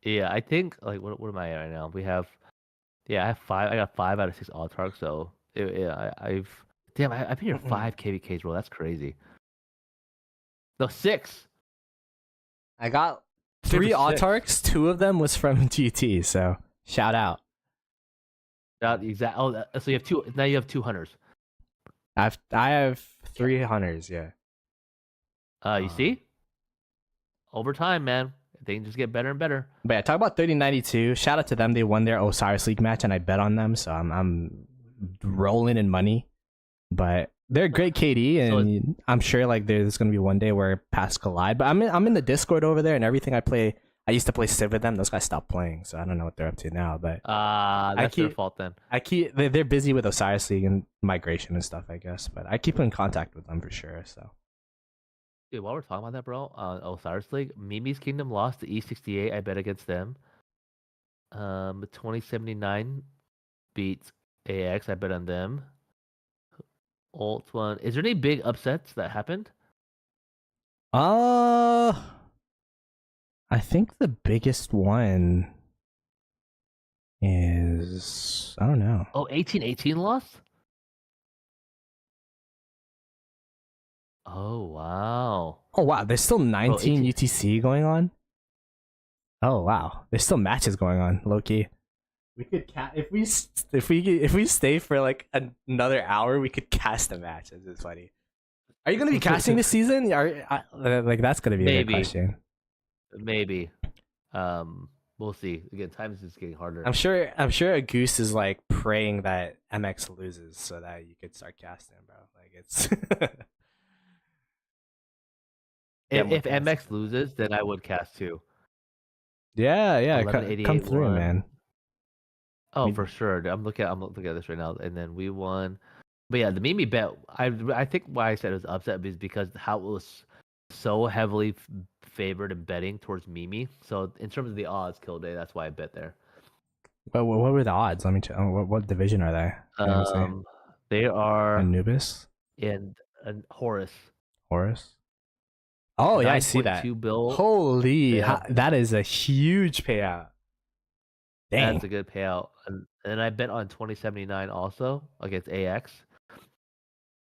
Yeah, I think like what am I at right now? I have 5. I got 5 out of 6 autarks. So I've been here 5 KVKs, bro. That's crazy. No, 6. I got 3 autarks. 2 of them was from GT. So shout out. Exactly. Oh, so you have 2. Now you have 2 hunters. I have 3 hunters. Yeah. You see? Over time, man. They can just get better and better. But yeah, talk about 3092. Shout out to them. They won their Osiris League match, and I bet on them, so I'm rolling in money. But they're a great KD, and I'm sure like there's gonna be one day where paths collide. But I'm in the Discord over there, and everything I play. I used to play Civ with them. Those guys stopped playing, so I don't know what they're up to now. But that's their fault then. They're busy with Osiris League and migration and stuff, I guess. But I keep in contact with them for sure. So. Dude, while we're talking about that, bro, Osiris League, Mimi's Kingdom lost to E68. I bet against them. 2079 beats AX. I bet on them. Alt one. Is there any big upsets that happened? I think the biggest one is I don't know. Oh, 1818 lost? Oh wow! Oh wow! There's still 19 UTC going on. Oh wow! There's still matches going on. Low key. We could if we stay for like another hour, we could cast a match. This is funny. Are you gonna be casting this season? Like that's gonna be a good question. Maybe. We'll see. Again, time is just getting harder. I'm sure a goose is like praying that MX loses so that you could start casting, bro. Like it's. If MX loses, then I would cast too. Yeah, come through, man. Oh, for sure. I'm looking at this right now, and then we won. But yeah, the Mimi bet. I think why I said it was upset is because how it was so heavily favored in betting towards Mimi. So in terms of the odds, kill day, that's why I bet there. But what were the odds? Let me check. What division are they? They are Anubis and Horus. Oh yeah, I see that. Bill. Holy, that is a huge payout. Dang. That's a good payout. And I bet on 2079 also against AX,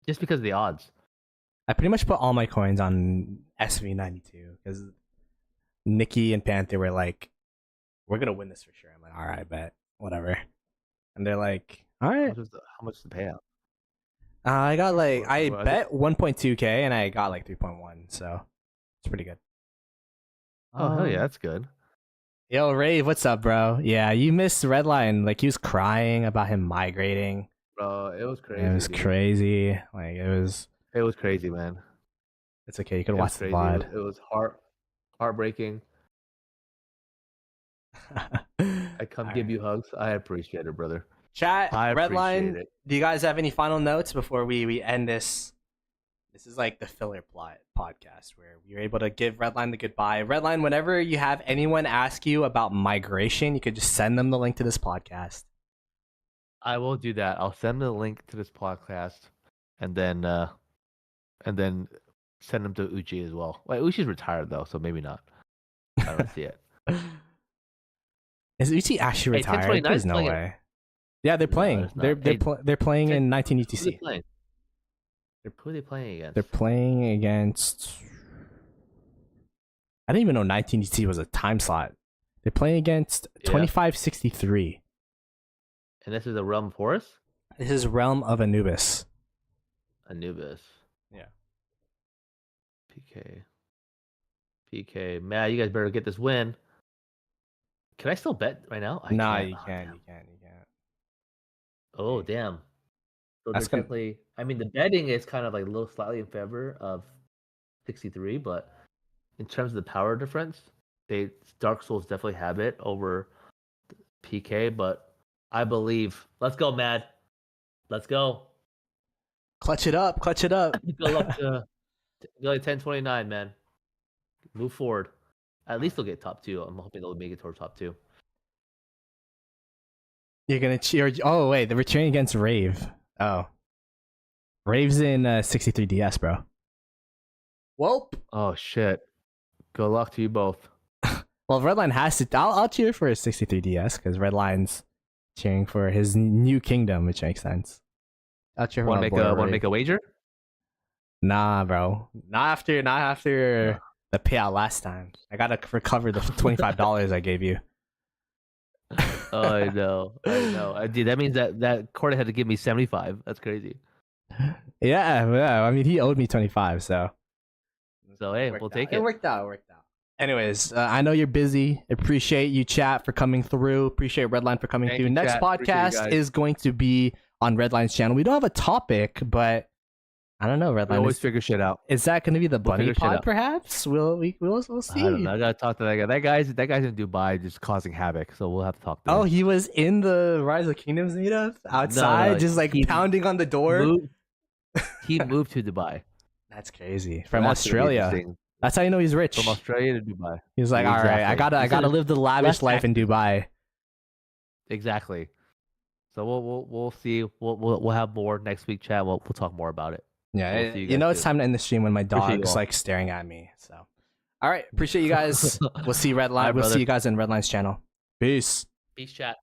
just because of the odds. I pretty much put all my coins on SV92 because Nikki and Panther were like, "We're gonna win this for sure." I'm like, "All right, bet, whatever." And they're like, "All right." How much is the payout? I got I bet 1.2K and I got like 3.1, so it's pretty good. Oh hell yeah, that's good. Yo, Rave, what's up, bro? Yeah, you missed Redline. Like he was crying about him migrating. bro. It was crazy. It was crazy. Like it was. It was crazy, man. It's okay. You could watch the VOD. It was heartbreaking. I come give you hugs. I appreciate it, brother. Chat, Redline, do you guys have any final notes before we end this? This is like the filler plot podcast where we were able to give Redline the goodbye. Redline, whenever you have anyone ask you about migration, you could just send them the link to this podcast. I will do that. I'll send the link to this podcast and then send them to Uchi as well. Wait, Uchi's retired though, so maybe not. I don't see it. Is Uchi actually retired? There's no way. Yeah, they're playing. No, they're playing in 19 UTC. Who are they playing against? They're playing against. I didn't even know 19 UTC was a time slot. They're playing against 2563. And this is the Realm of Horus? This is Realm of Anubis. Yeah. PK. Man, you guys better get this win. Can I still bet right now? Nah, you can't. Oh, damn. So they're technically, I mean, the betting is kind of like a little slightly in favor of 63, but in terms of the power difference, Dark Souls definitely have it over PK, but I believe. Let's go, Mad. Let's go. Clutch it up. Go up to 1029, man. Move forward. At least they'll get top 2. I'm hoping they'll make it towards top 2. You're gonna cheer. Oh wait, they're cheering against Rave. Oh, Rave's in 63 DS, bro. Welp. Oh shit. Good luck to you both. Well, Redline has to. I'll cheer for his 63 DS because Redline's cheering for his new kingdom, which makes sense. I'll cheer for. Want to make a wager? Nah, bro. Not after the payout last time. I gotta recover the $25 I gave you. Oh, I know. Dude, that means that Corda had to give me 75. That's crazy. Yeah. I mean, he owed me 25, so hey, we'll take it. It worked out. Anyways, I know you're busy. Appreciate you, chat, for coming through. Appreciate Redline for coming through. Next podcast is going to be on Redline's channel. We don't have a topic, but I don't know. Redline. We always figure shit out. Is that going to be the bunny pod? Perhaps we'll see. I don't know. I gotta talk to that guy. That guy's in Dubai, just causing havoc. So we'll have to talk to him. Oh, he was in the Rise of Kingdoms meetup outside, just like pounding on the door. He moved to Dubai. That's crazy. From Australia. That's how you know he's rich. From Australia to Dubai. He's like, all right, I gotta live the lavish life in Dubai. Exactly. So we'll see. We'll have more next week, chat. We'll talk more about it. Yeah, you know it's time to end the stream when my dog's like staring at me. So, all right, appreciate you guys. We'll see Redline. We'll see you guys in Redline's channel. Peace. Peace, chat.